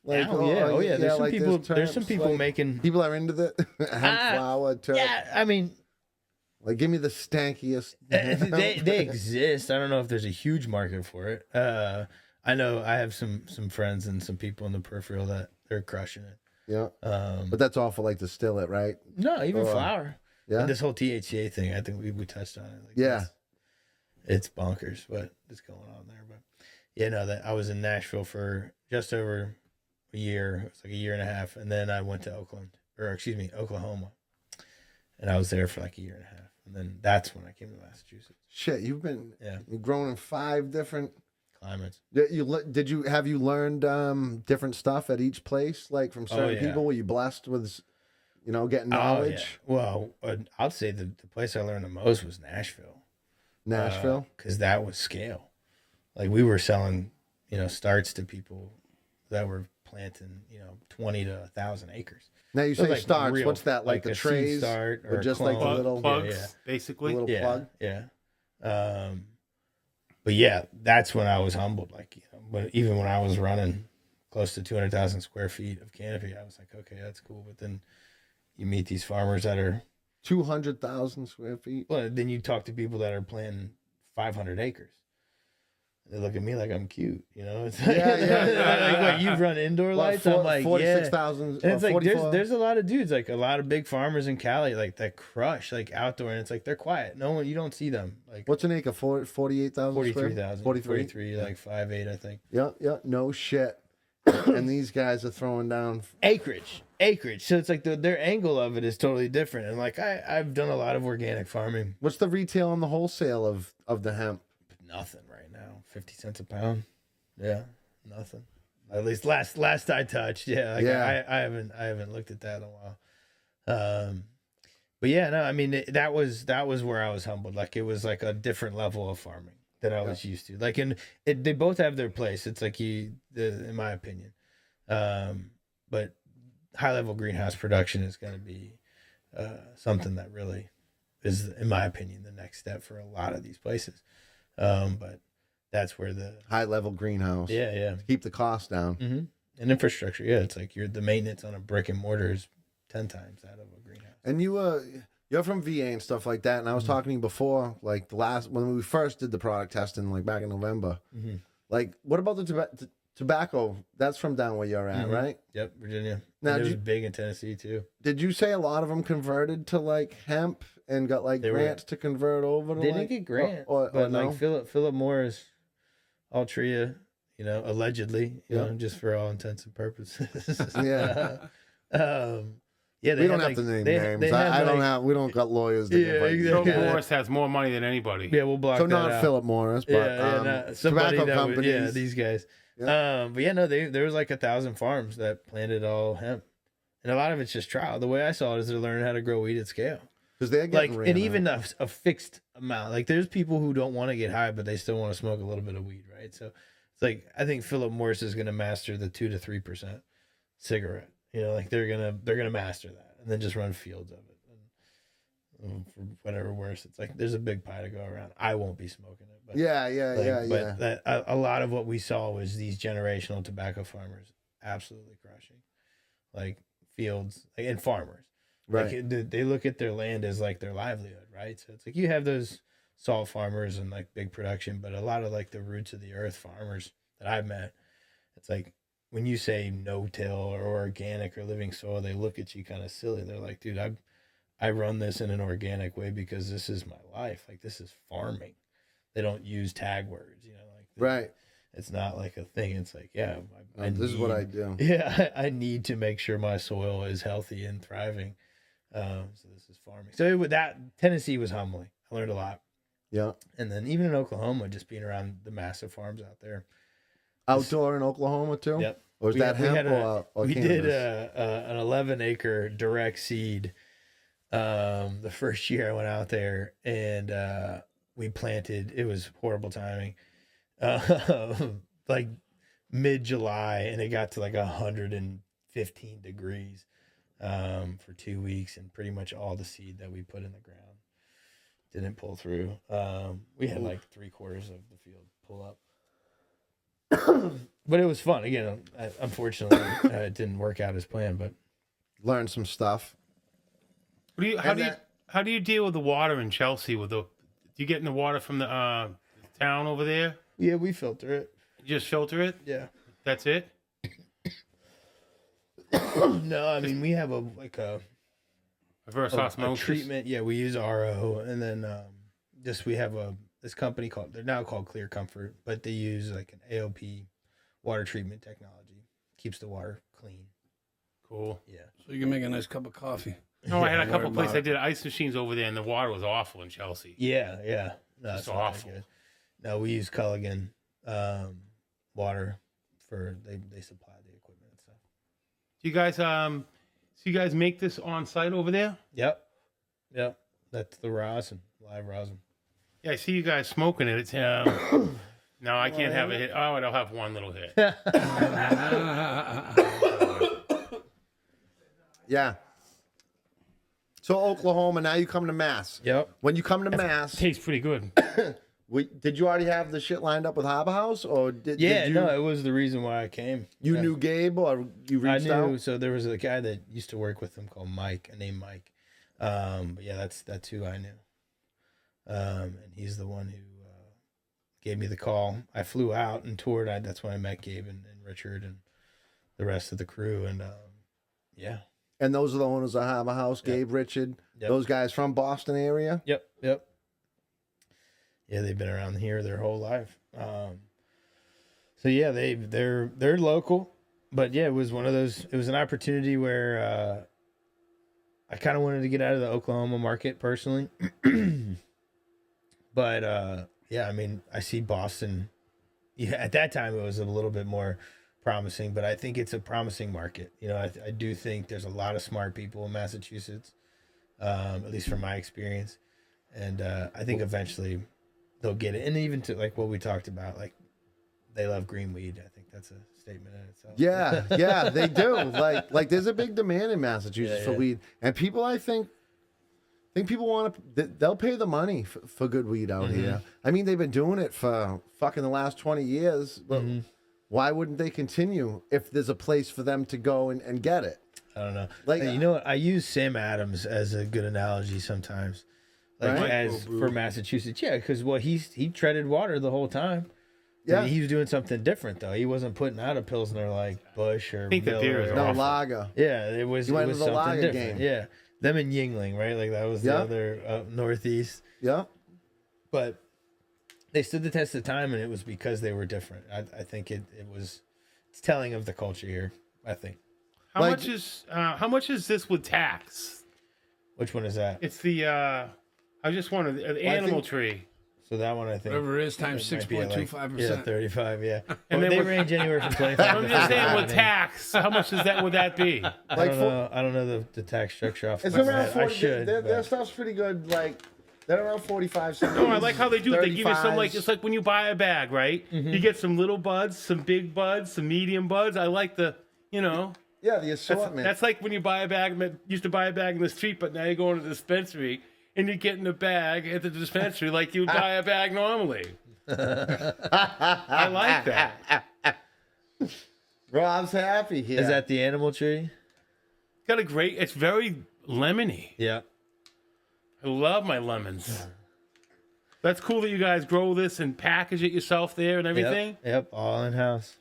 Like, oh yeah. There's some like people. There's some terps, people like, making. People are into the hemp flower terp. Yeah, I mean, Like, give me the stankiest. they exist. I don't know if there's a huge market for it. I know I have some friends and some people in the peripheral that they're crushing it. Yeah, but that's all for like distill it, right? No, even Or- flour. Yeah, And this whole THCA thing, I think we touched on it. Like, yeah. it's bonkers what is going on there. But yeah, no, that I was in Nashville for just over a year. It was like a year and a half, and then I went to Oklahoma, and I was there for like a year and a half, and then that's when I came to Massachusetts. Shit, you've grown in 5 different Climates. Have you learned different stuff at each place, like from certain yeah. people? Were you blessed with, getting Oh, knowledge? yeah. Well, I'd say the place I learned the most was Nashville. Nashville. Because that was scale. Like we were selling, starts to people that were planting, 20 to 1,000 acres. Now you So say like starts. real, What's that? Like the a seed trays, start or or just like the clone. little plugs, basically. little plug? Yeah. But yeah, that's when I was humbled. Like, but even when I was running close to 200,000 square feet of canopy, I was like, okay, that's cool. But then you meet these farmers that are 200,000 square feet. Well, then you talk to people that are planting 500 acres. They look at me like I'm cute, It's like, like what, you run indoor lights? I'm like, 46,000. And it's like 44. there's a lot of dudes, like a lot of big farmers in Cali, like that crush like outdoor, and it's like they're quiet. No one, you don't see them. Like What's an acre? 48,000. 43,000, 43. 43, like 5'8", I think. Yeah. No shit. And these guys are throwing down. Acreage. So it's like their angle of it is totally different. And like I've done a lot of organic farming. What's the retail and the wholesale of the hemp? Nothing right now. 50 cents a pound. Yeah, nothing. At least last I touched. Yeah, like Yeah. I haven't looked at that in a while. But yeah, no, I mean that was where I was humbled. Like it was like a different level of farming that I was used to. Like they both have their place. It's like in my opinion. But high level greenhouse production is going to be something that really is, in my opinion, the next step for a lot of these places. But that's where the High level greenhouse. yeah. Keep the cost down. Mm-hmm. And infrastructure, it's like the maintenance on a brick and mortar is 10 times that of a greenhouse. And you're from VA and stuff like that. And I was talking to you before, like when we first did the product testing, like back in November. Mm-hmm. Like, what about the tobacco? That's from down where you're at, right? Yep, Virginia. Now, And it was big in Tennessee too. Did you say a lot of them converted to like hemp and got like They were- grants to convert over to They like, didn't get grant, or but no? like Philip Morris, Altria, allegedly, Yeah. just for all intents and purposes. Yeah. Yeah, We don't have to name names. We don't got lawyers. To Yeah, give, like, exactly. Philip Morris has more money than anybody. Yeah, we'll block So that not out. Philip Morris, but somebody tobacco that companies. would, these guys. Yeah. But yeah, no, there was like 1,000 farms that planted all hemp, and a lot of it's just trial. The way I saw it is they're learning how to grow weed at scale, because they're like, getting ran and out. even a fixed amount. Like there's people who don't want to get high, but they still want to smoke a little bit of weed, right? So it's like I think Philip Morris is going to master the 2 to 3% cigarette. Like they're gonna master that, and then just run fields of it. And for whatever worse, it's like there's a big pie to go around. I won't be smoking it, but Yeah. But a lot of what we saw was these generational tobacco farmers absolutely crushing, like fields and farmers. Right. Like they look at their land as like their livelihood, right? So it's like you have those salt farmers and like big production, but a lot of like the roots of the earth farmers that I've met, it's like when you say no-till or organic or living soil, they look at you kind of silly. They're like, dude, I run this in an organic way because this is my life. Like this is farming. They don't use tag words, Right. It's not like a thing. It's like, yeah, This is what I do. Yeah, I need to make sure my soil is healthy and thriving. So this is farming. So that Tennessee was humbling. I learned a lot. Yeah. And then even in Oklahoma, just being around the massive farms out there. Outdoor in Oklahoma too. Yep. Or is that hemp or we cannabis? did an 11-acre direct seed the first year I went out there, and we planted. It was horrible timing. Like mid-July, and it got to like 115 degrees for 2 weeks, and pretty much all the seed that we put in the ground didn't pull through. We had like 3/4 of the field pull up. But it was fun. Again, unfortunately, it didn't work out as planned, but Learn some stuff. How do you deal with the water in Chelsea? Do you get in the water from the town over there? yeah, we filter it. You just filter it? Yeah. That's it? No, I mean, we have a Reverse a osmosis? treatment. Yeah, we use RO, and then we have this company they're now called Clear Comfort, but they use like an AOP water treatment technology. Keeps the water clean. Cool. Yeah. So you can make a nice cup of coffee. No, I had a couple worry places about I did ice machines over there, and the water was awful in Chelsea. Yeah. No, It's it's not awful. good. No, we use Culligan water for they supply the equipment and stuff. Do you guys make this on site over there? Yep. That's the rosin, live rosin. Yeah, I see you guys smoking it. It's no, I can't have a hit. Oh, I'll have one little hit. Yeah. So Oklahoma, now you come to Mass. Yep. When you come to Mass, Tastes pretty good. did you already have the shit lined up with Harbor House, or did you? No, it was the reason why I came. You knew Gabe, or you I reached knew. out? So there was a guy that used to work with him called Mike, named Mike. But yeah, that's who I knew. And he's the one who gave me the call. I flew out and toured. That's when I met Gabe and Richard and the rest of the crew. And yeah. And those are the owners of Harbor House, Gabe, Richard. Yep. Those guys from Boston area. Yep. Yeah, they've been around here their whole life. So yeah, they're local, but yeah, it was one of those. It was an opportunity where I kind of wanted to get out of the Oklahoma market personally, but yeah, I mean, I see Boston. Yeah, at that time it was a little bit more promising, but I think it's a promising market. You know, I do think there's a lot of smart people in Massachusetts, at least from my experience, and I think eventually they'll get it. And even to like what we talked about, like they love green weed. I think that's a statement in itself. Yeah, they do. Like there's a big demand in Massachusetts for weed, and people, I think people want to. They'll pay the money for good weed out here. I mean, they've been doing it for fucking the last 20 years. But why wouldn't they continue if there's a place for them to go and get it? I don't know. Like, You know what? I use Sam Adams as a good analogy sometimes, like Right? as for Massachusetts. Yeah, because he treaded water the whole time. Yeah. I mean, he was doing something different though. He wasn't putting out a Pilsner like Bush or I think the Miller beer is or- No awful. lager. Yeah, it was. You It went was to the something lager different. game. Yeah, them and Yingling, right? Like that was the Yeah. other up northeast. Yeah. But they stood the test of time, and it was because they were different. I think it's telling of the culture here. I think. How Like- much is this with tax? Which one is that? It's the I just wanted the animal tree. So that one, I think. Whatever it is, times it might be at, like, 6.25%. 35. Yeah, And well, they they were- range anywhere from 25. I'm to just saying 55. with tax. How much would that be? I Like don't know. I don't know the tax structure off the It's top of my around head. 40. I should. Their but- stuff's pretty good. Like they're around 45 cents. No, I like how they do it. They give you some 35s. it's like when you buy a bag, right? You get some little buds, some big buds, some medium buds. I like the, Yeah, the assortment. that's like when you buy a bag. Used to buy a bag in the street, but now you go into the dispensary and you get in a bag at the dispensary like you would buy a bag normally. I like that. Rob's happy here. Is that the animal tree? Got a great. It's very lemony. Yeah. I love my lemons. That's cool that you guys grow this and package it yourself there and everything. Yep. All in house.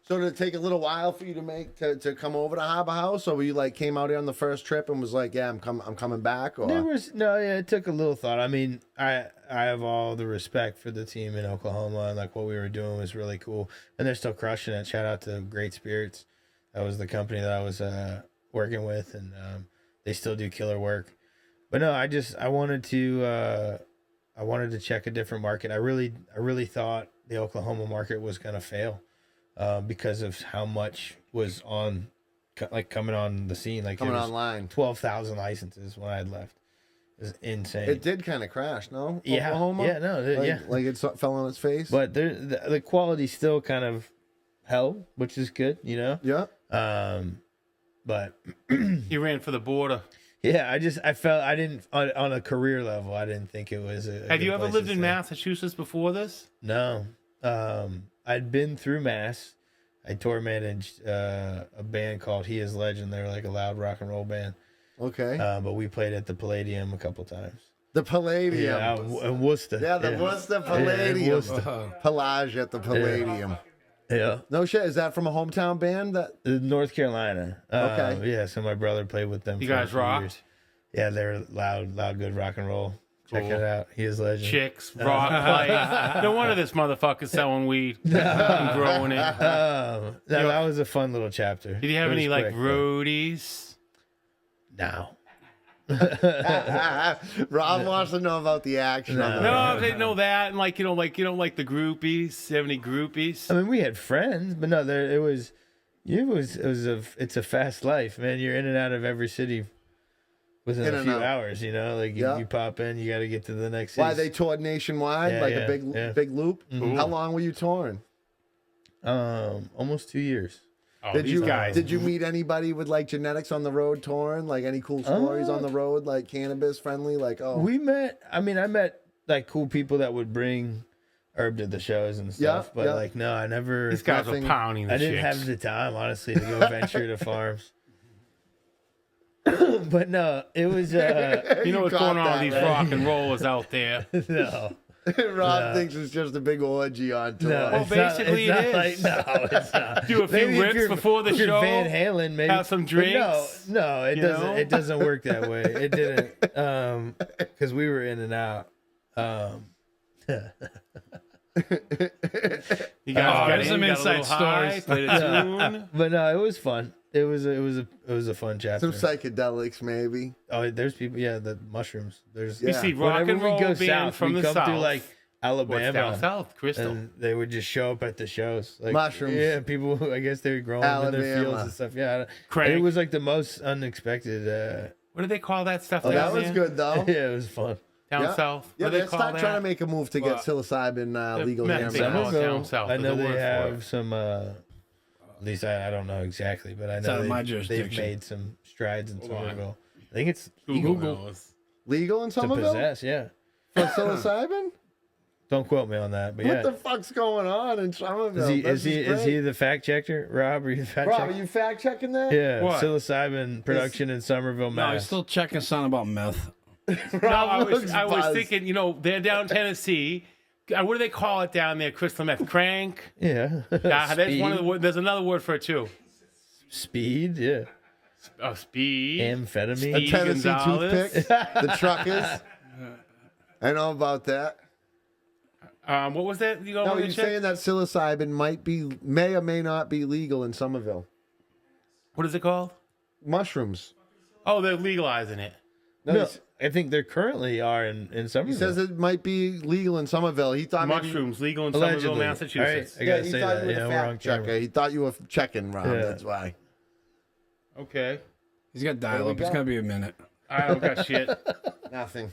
So did it take a little while for you to come over to Harbor House, or were you like came out here on the first trip and was like, yeah, I'm coming back, or There was it took a little thought. I mean, I have all the respect for the team in Oklahoma, and like what we were doing was really cool, and they're still crushing it. Shout out to Great Spirits. That was the company that I was working with, and they still do killer work. But no, I wanted to check a different market. I really thought the Oklahoma market was gonna fail. Because of how much was coming on the scene, like coming it was online? 12,000 licenses when I had left. It was insane. It did kind of crash, no? Yeah. Oklahoma? Yeah, no, like, yeah. Like it fell on its face? But the quality still kind of hell, which is good, you know. Yeah. But He ran for the border. yeah, I felt I didn't on a career level. I didn't think it was. Have you ever lived in Massachusetts before this? No. I'd been through Mass. I tour managed a band called He Is Legend. They're like a loud rock and roll band. Okay. But we played at the Palladium a couple times. The Palladium. Yeah, in Worcester. Yeah, the Worcester Palladium. Yeah, in Worcester. Pelage at the Palladium. Yeah. No shit. Is that from a hometown band? That North Carolina. Okay. Yeah, so my brother played with them. You for a guys few rocked? years. Yeah, they're loud, good rock and roll. Check Cool. it out. He Is Legend. Chicks, rock, life. No wonder this motherfucker's selling weed and growing it. That was a fun little chapter. Did you have It any was like quick, roadies? No. Rob wants to know about the action. on the No, road. they know that, and like you don't like the groupies. Do you have any groupies? I mean, we had friends, but no, it's a fast life, man. You're in and out of every city within In a and few out. hours, you know? Like Yeah. you pop in, you got to get to the next city. Why they toured nationwide, Yeah, like yeah, a big yeah. big loop? Mhm. How long were you touring? Almost 2 years. Oh, Did these you guys? did you meet anybody with like genetics on the road touring? Like any cool stories on the road, like cannabis friendly? Like I met like cool people that would bring herb to the shows and stuff, but yeah. like no, I never. These guys nothing- are pounding the I didn't chicks. have the time, honestly, to go venture to farms. But no, it was You know what's caught going on with that, these right? rock and rollers out there. no. Rob thinks it's just a big orgy on tour. No, Well, it's not- basically it's it not is. Like, no, it's not. Do a few Maybe if rips you're- before the if you're show, Van Halen, maybe have some but drinks, No, it you doesn't. know? It doesn't work that way. It didn't, because we were in and out. You guys got there's in, some got a inside little high, stories. played a tune. But no, it was fun. It was a fun chapter. Some psychedelics, maybe. Oh, there's people. Yeah, the mushrooms. There's. Yeah. You see rock Whenever and we roll go band south, from we the come south. through like Alabama. What's down south, Crystal? And they would just show up at the shows. Like, Mushrooms. Yeah, people who I guess they were growing them in their fields Alabama. and stuff. Yeah. Crank. It was like the most unexpected. What do they call that stuff? Oh, down that was there? good though. Yeah, it was fun. Down Yeah. south. Yeah, What do they they call start that? trying to make a move to get What? psilocybin legal here. in Meth, they call it Mass. Somerville, down south. I know There's a they word for have it. some. At least I don't know exactly, but I out know of my they've jurisdiction. made some strides in Hold on. Somerville. I think it's Google Google knows. Legal in to Somerville possess. Yeah, for psilocybin? don't quote me on that, but What yeah. the fuck's going on in Somerville? Is he the fact checker? Rob, are you the fact Rob, checker? are you fact checking that? Yeah, What? psilocybin production in Somerville, No, I'm Mass. still checking something about meth. No, I looks was buzzed. thinking, they're down Tennessee. What do they call it down there? Crystal meth, crank. Yeah, That's one of the Speed. words. There's another word for it too. Speed, yeah, Speed. amphetamine. A Tennessee Gonzalez. toothpick. The truckers. I know about that. What was that? You No, want me you're to check? saying that psilocybin may or may not be legal in Somerville. What is it called? Mushrooms. Oh, they're legalizing it. No, No, I think there currently are in he Somerville. says it might be legal in Somerville. He thought maybe- Mushrooms legal in Allegedly. Somerville, Massachusetts. All right, I gotta he say thought that. you were Yeah, the we're on fact checker. camera. He thought you were checking, Rob. Yeah. That's why. Okay. He's got dial up. It's go. gonna be a minute. I don't got shit. Nothing.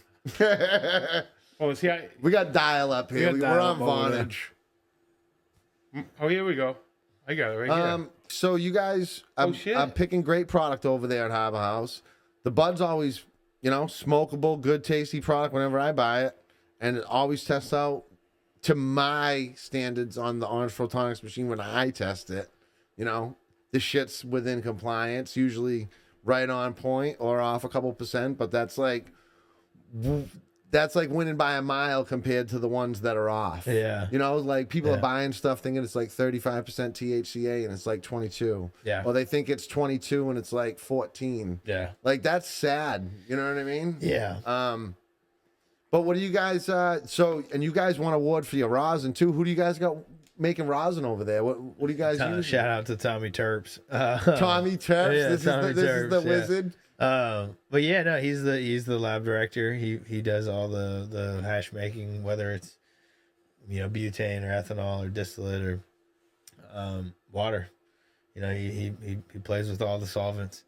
Oh, see, We got dial up here. got We're dial on up over there. Vonage. here we go. I got it right here. So you guys, shit. I'm picking great product over there at Harbor House. The bud's always, smokable, good, tasty product whenever I buy it, and it always tests out to my standards on the Orange Photonics machine when I test it. The shit's within compliance, usually right on point or off a couple percent, but that's like winning by a mile compared to the ones that are off. Yeah. Like people are Yeah. buying stuff thinking it's like 35% THCA and it's like 22. Yeah. Or they think it's 22 and it's like 14. Yeah. Like that's sad. You know what I mean? Yeah. But what do you guys and you guys won an award for your rosin too. Who do you guys got making rosin over there? What do you guys use? Shout out to Tommy Terps. Tommy Terps. Yeah, this Tommy is the Terps, yeah. wizard. But yeah, no, he's the lab director. He does all the hash making, whether it's butane or ethanol or distillate or water. He plays with all the solvents.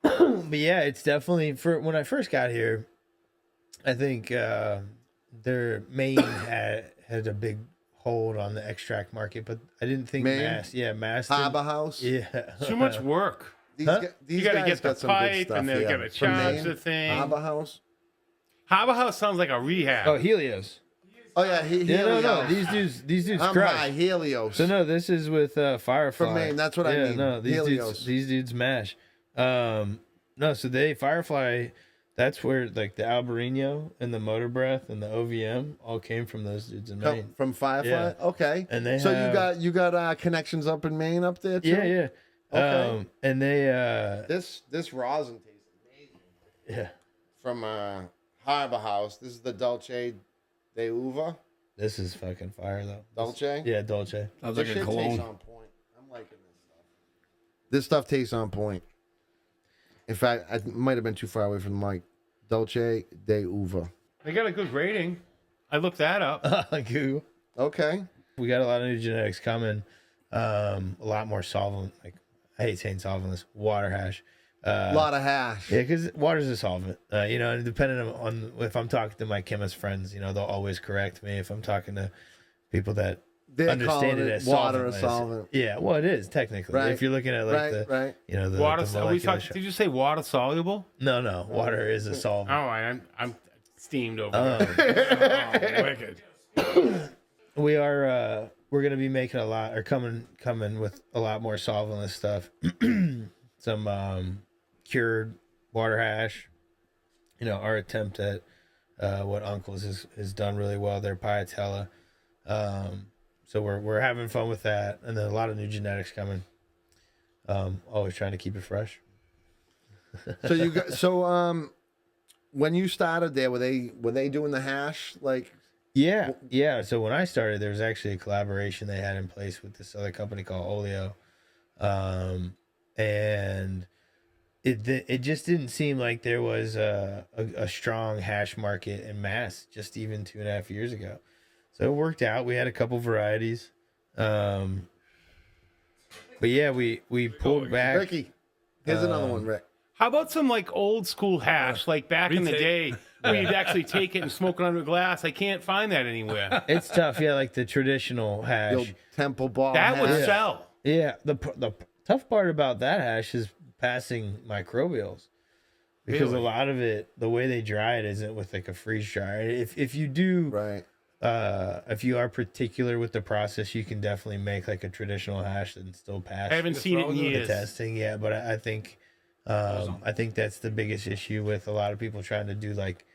But yeah, it's definitely for when I first got here. I think their Maine had a big hold on the extract market, but I didn't think Maine? Mass. Yeah, Mass. Harbor House. Yeah. Too much work. These, Huh? these You got to guys get the got some good pipe, stuff and then here. got to From charge Maine, the thing. Harbor House. Harbor House sounds like a rehab. Oh, Helios. Oh yeah, Yeah, no. Helios. These dudes I'm crush. high, Helios. So no, this is with Firefly From Maine, that's what I Yeah, mean. No, Helios. these dudes mash. No, so they Firefly. That's where like the Albarino and the Motor Breath and the OVM all came from those dudes in Maine. From Firefly. Yeah. Okay. And they so have- you got connections up in Maine up there too. Yeah, yeah. Okay. And they This rosin tastes amazing. yeah. From Harbor House. This is the Dolce de Uva. This is fucking fire though. Dolce. Yeah, Dolce. Sounds This like a shit cologne. tastes on point. I'm liking this stuff. This stuff tastes on point. In fact, I might have been too far away from the mic. Dolce de Uva. They got a good rating. I looked that up. Google. Okay. We got a lot of new genetics coming. A lot more solvent. Like I hate saying solventless. Water hash. A lot of hash. Yeah, because water's a solvent. You know, and depending on if I'm talking to my chemist friends, you know, they'll always correct me. If I'm talking to people that They're understand calling it as water or solventless. solvent. Yeah, well, it is technically. Right. If you're looking at like Right. you know, the Water. the Are we molecular talking? Did you say water soluble? No, water is a All solvent. right, I'm steamed over. Um, Wicked. we are we're gonna be making a lot or coming with a lot more solventless stuff. Some cured water hash. You know, our attempt at what Uncle's has done really well. Their Piatella. So we're having fun with that, and then a lot of new genetics coming. Always trying to keep it fresh. So you got when you started there, were they doing the hash like? Yeah. So when I started, there was actually a collaboration they had in place with this other company called Oleo, and it just didn't seem like there was a strong hash market in Mass just even 2.5 years ago. So it worked out. We had a couple varieties, but yeah, we pulled back. Ricky, here's another one, Rick. How about some like old school hash, like back in the day, where you'd actually take it and smoke it under glass? I can't find that anywhere. It's tough, yeah, like the traditional The hash. old Temple Bar. That would hash. sell. Yeah, the tough part about that hash is passing microbials, because Really? a lot of it, the way they dry it, isn't with like a freeze dryer. If you do, Right. if you are particular with the process, you can definitely make like a traditional hash and still pass. I haven't seen it in the years. testing, yeah, but I think that's the biggest issue with a lot of people trying to do like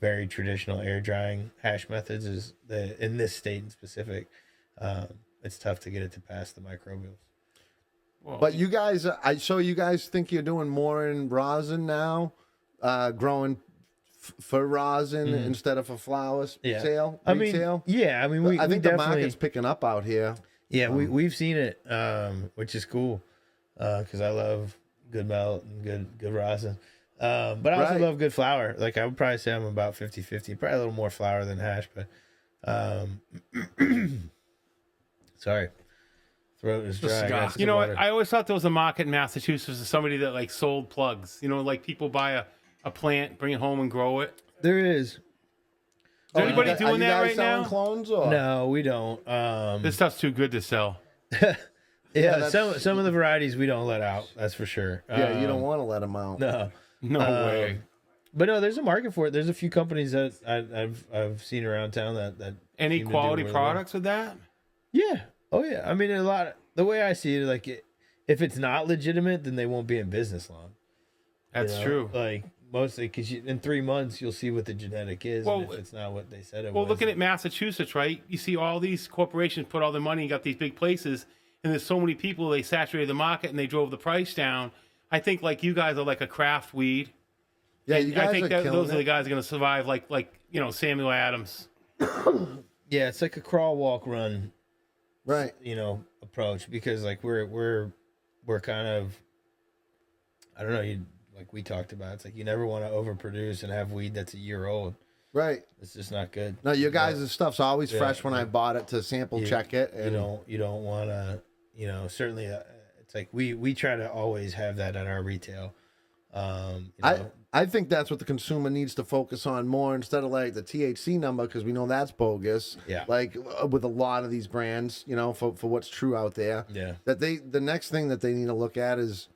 very traditional air drying hash methods is that in this state in specific, it's tough to get it to pass the microbials. Well, But you guys, so you guys think you're doing more in rosin now, growing for rosin instead of for flowers Yeah. sale, I mean, retail? yeah, I mean, we I think the definitely, market's picking up out here. yeah, we've seen it, which is cool, because I love good melt and good rosin. But I also Right. love good flour. Like I would probably say I'm about 50-50, probably a little more flour than hash, but sorry. Throat is dry. I gotta sip you know, water. I always thought there was a market in Massachusetts for somebody that like sold plugs. You know, like people buy a plant, bring it home and grow it. There is. Is anybody Are doing you that guys right selling now? clones or? No, we don't. This stuff's too good to sell. Yeah, that's- some of the varieties we don't let out. That's for sure. Yeah, you don't want to let them out. No. No way. But no, there's a market for it. There's a few companies that I've seen around town that Any seem to do quality really well. products with that? Yeah. Oh yeah. I mean, the way I see it, like if it's not legitimate, then they won't be in business long. That's you know? true. Like mostly because in 3 months you'll see what the genetic is. Well, and if it's not what they said it Well, was. looking at Massachusetts, right? You see all these corporations put all their money and got these big places, and there's so many people, they saturated the market and they drove the price down. I think like you guys are like a craft weed. Yeah, And you guys I think are that killing those are the it. guys that are going to survive, like you know, Samuel Adams. yeah, it's like a crawl, walk, run, Right. you know, approach, because like we're kind of, I don't know, like we talked about, it's like you never want to overproduce and have weed that's a year old. Right. It's just not good. No, your guys' stuff's always Yeah, fresh when I yeah. bought it to sample check it. And You don't want to, you know, certainly it's like we try to always have that at our retail. I think that's what the consumer needs to focus on more instead of like the THC number, because we know that's bogus. Yeah. Like with a lot of these brands, for what's true out there. Yeah. That the next thing that they need to look at is,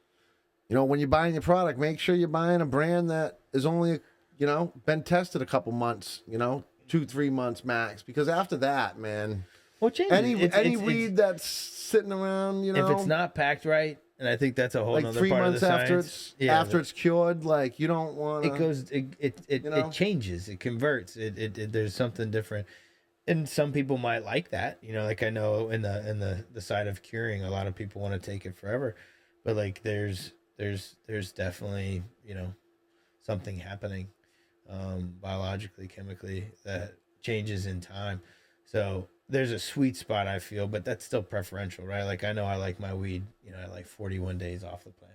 when you're buying your product, make sure you're buying a brand that is only, been tested a couple months, 2-3 months max. Because after that, man, well, any weed that's sitting around, if it's not packed right. And I think that's a whole like other 3 part months of the after science. after it's cured, like you don't want it changes, it converts, there's something different, and some people might like that. Like I know in the side of curing, a lot of people want to take it forever, but like there's definitely something happening, biologically, chemically, that changes in time. So there's a sweet spot, I feel, but that's still preferential, right? Like I know I like my weed, I like 41 days off the plant.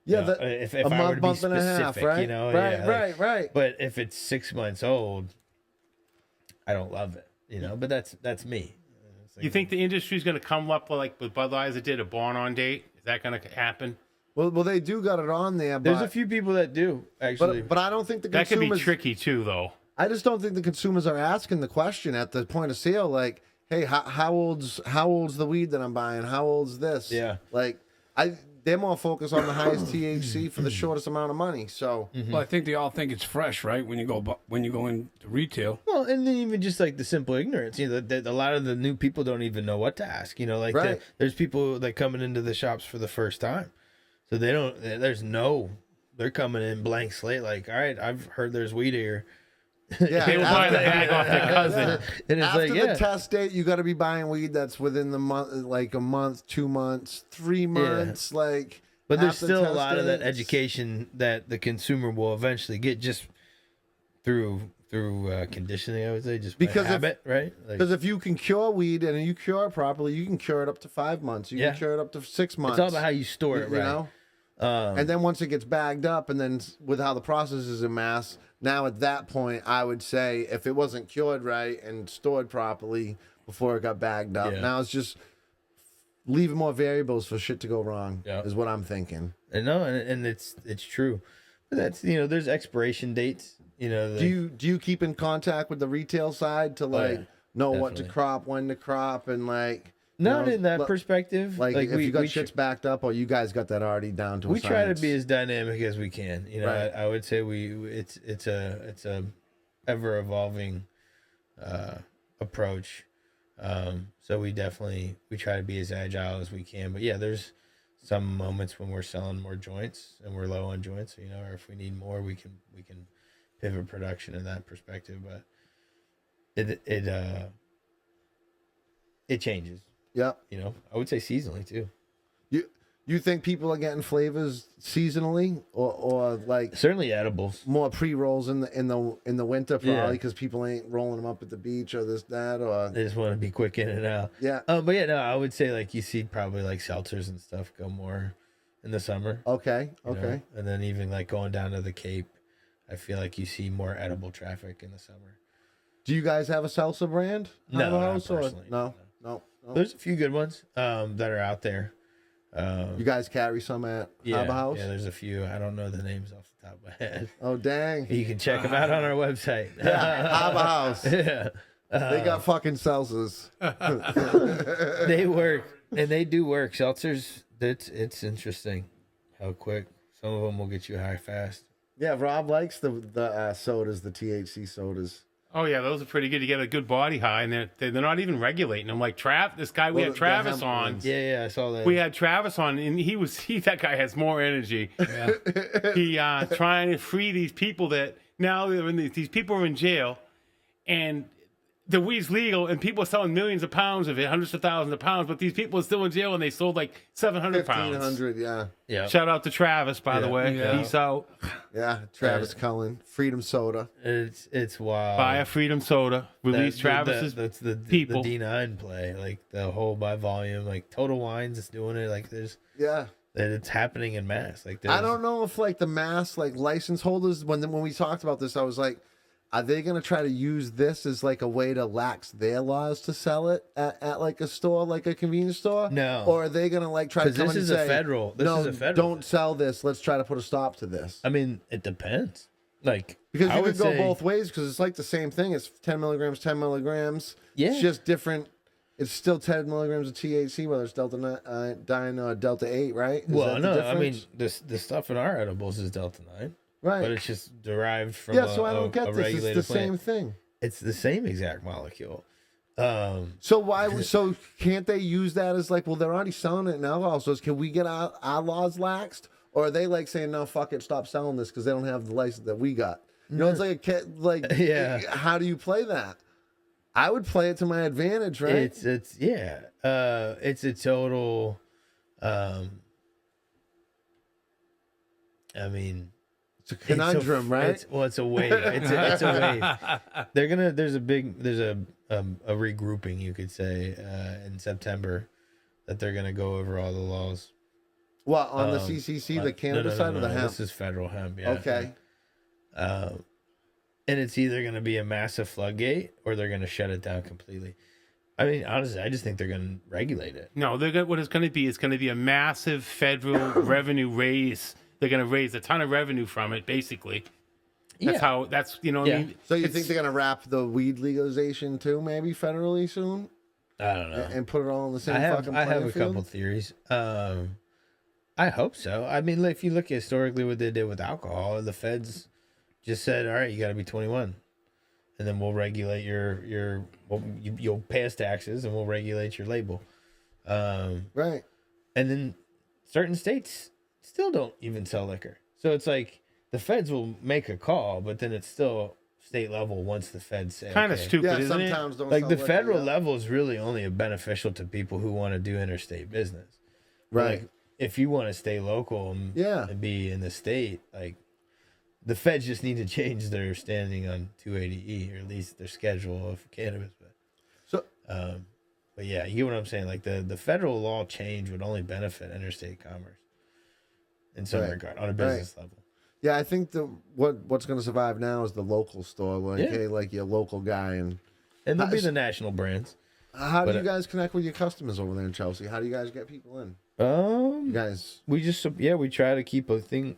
Yeah, if a I were to be month and a half, specific, right? Right. But if it's 6 months old, I don't love it, But that's me. You think the industry's going to come up like with Budweiser did, a born on date? Is that going to happen? Well, they do got it on there. But, there's a few people that do actually, but I don't think the That could consumers. be tricky too, though. I just don't think the consumers are asking the question at the point of sale, like, "Hey, how old's the weed that I'm buying? How old's this?" Yeah. Like, they're more focused on the highest THC for the shortest amount of money. So, Well, I think they all think it's fresh, right? When you go into retail. well, and then even just like the simple ignorance, that a lot of the new people don't even know what to ask. Like Right. there's people that coming into the shops for the first time, so they don't. They're coming in blank slate. Like, all right, I've heard there's weed here. yeah, They will buy the bag off their cousin. And it's after like, yeah. the test date, you got to be buying weed that's within the month, like a month, 2 months, 3 months, like. But there's after still a test lot of that dates. education that the consumer will eventually get just through conditioning. I would say just Because by habit, right? Like, Because if you can cure weed and you cure it properly, you can cure it up to 5 months. You Yeah. can cure it up to 6 months. it's all about how you store it, you right? know. And then once it gets bagged up, and then with how the process is in mass, now at that point, I would say if it wasn't cured right and stored properly before it got bagged up, Yeah. now it's just leaving more variables for shit to go wrong. Yeah. Is what I'm thinking. And no, and it's true. But that's there's expiration dates. Do you keep in contact with the retail side to like know what to definitely. crop, when to crop, and like not you know, in that perspective. Like if you got we shit's backed up, or you guys got that already down to. we a try to science. be as dynamic as we can. Right. I would say it's a ever evolving approach. So we try to be as agile as we can. But yeah, there's some moments when we're selling more joints and we're low on joints, or if we need more, we can pivot production in that perspective. But it changes. Yep. I would say seasonally too. You think people are getting flavors seasonally, or like Certainly edibles. more pre-rolls in the winter, Yeah. probably because people ain't rolling them up at the beach or that, or They just want to be quick in and out. yeah. But yeah, no, I would say like you see probably like seltzers and stuff go more in the summer. Okay. you know? Okay. And then even like going down to the Cape, I feel like you see more edible traffic in the summer. Do you guys have a salsa brand? No, Harbor not House, or personally, no. There's a few good ones that are out there. You guys carry some at Harbor House? Yeah, there's a few. I don't know the names off the top of my head. Oh dang! You can check them out on our website. Yeah, Harbor House. Yeah. They got fucking salsas. They work, and they do work. Seltzers, it's interesting how quick some of them will get you high fast. Yeah, Rob likes the sodas, the THC sodas. Oh yeah, those are pretty good. You get a good body high, and they're not even regulating them. Like this guy we Well, had the Travis hemp on. ones. Yeah, I saw that. We had Travis on, and that guy has more energy. He trying to free these people that now they're in these people are in jail, and the weed's legal, and people are selling millions of pounds of it, hundreds of thousands of pounds, but these people are still in jail, and they sold like 700 pounds. 1,500, yeah. Yeah, Shout out to Travis, by the way. Yeah. Peace out. Yeah, Travis Cullen, Freedom Soda. it's wild. Buy a Freedom Soda. Release Travis's that's the people. The D9 play, like the whole by volume, like Total Wines is doing it. Like Yeah. it's happening in mass. Like I don't know if like the mass like license holders when we talked about this, I was like, are they going to try to use this as like a way to lax their laws to sell it at like a store, like a convenience store? No. Or are they going to like try to come this in is and a say, federal. This no, is a federal. don't sell this. Let's try to put a stop to this. I mean, it depends. Like Because I you would could go say, both ways because it's like the same thing. It's 10 milligrams, 10 milligrams. Yeah. It's just different. It's still 10 milligrams of THC, whether it's Delta 9 or Delta 8, right? Is Well, that the no, I mean difference? the stuff in our edibles is Delta 9, right. but it's just derived from Yeah, so I don't a get this. It's regulated the plant. same thing. It's the same exact molecule. So why? So can't they use that as like? Well, they're already selling it in alcohol. So can we get our laws laxed, or are they like saying no, fuck it, stop selling this because they don't have the license that we got? You know, it's like a kid. Like, Yeah. How do you play that? I would play it to my advantage, right? It's it's a total. I mean, It's a conundrum, right? It's a wave. It's a wave. There's a regrouping, you could say, in September, that they're gonna go over all the laws. What on the CCC, the cannabis side, or the hemp? This is federal hemp. Yeah. Okay. And it's either going to be a massive floodgate or they're going to shut it down completely. I mean, honestly, I just think they're going to regulate it. No, what it's going to be is going to be a massive federal revenue raise. They're going to raise a ton of revenue from it, basically. That's how. That's what I mean. So you think they're gonna wrap the weed legalization too, maybe federally soon, I don't know. and put it all in the same I have fucking a playing field? couple theories. I hope so. I mean, if you look historically what they did with alcohol, the feds just said, "All right, you got to be 21, and then we'll regulate you'll pay us taxes, and we'll regulate your label." Right. And then certain states still don't even sell liquor, so it's like the feds will make a call, but then it's still state level once the feds say. Kind of okay. stupid, Yeah, isn't it? sometimes don't Like sell the liquor, federal yeah. level is really only beneficial to people who want to do interstate business. Right. Like, if you want to stay local and be in the state, like the feds just need to change their standing on 280E, or at least their schedule of cannabis. So But yeah, you get what I'm saying. Like the federal law change would only benefit interstate commerce in some Right. regard on a business level. yeah, I think what's gonna survive now is the local store, like Yeah. hey, like your local guy. And And there'll be the national brands. how do But, you guys connect with your customers over there in Chelsea? How do you guys get people in? You guys, We just we try to keep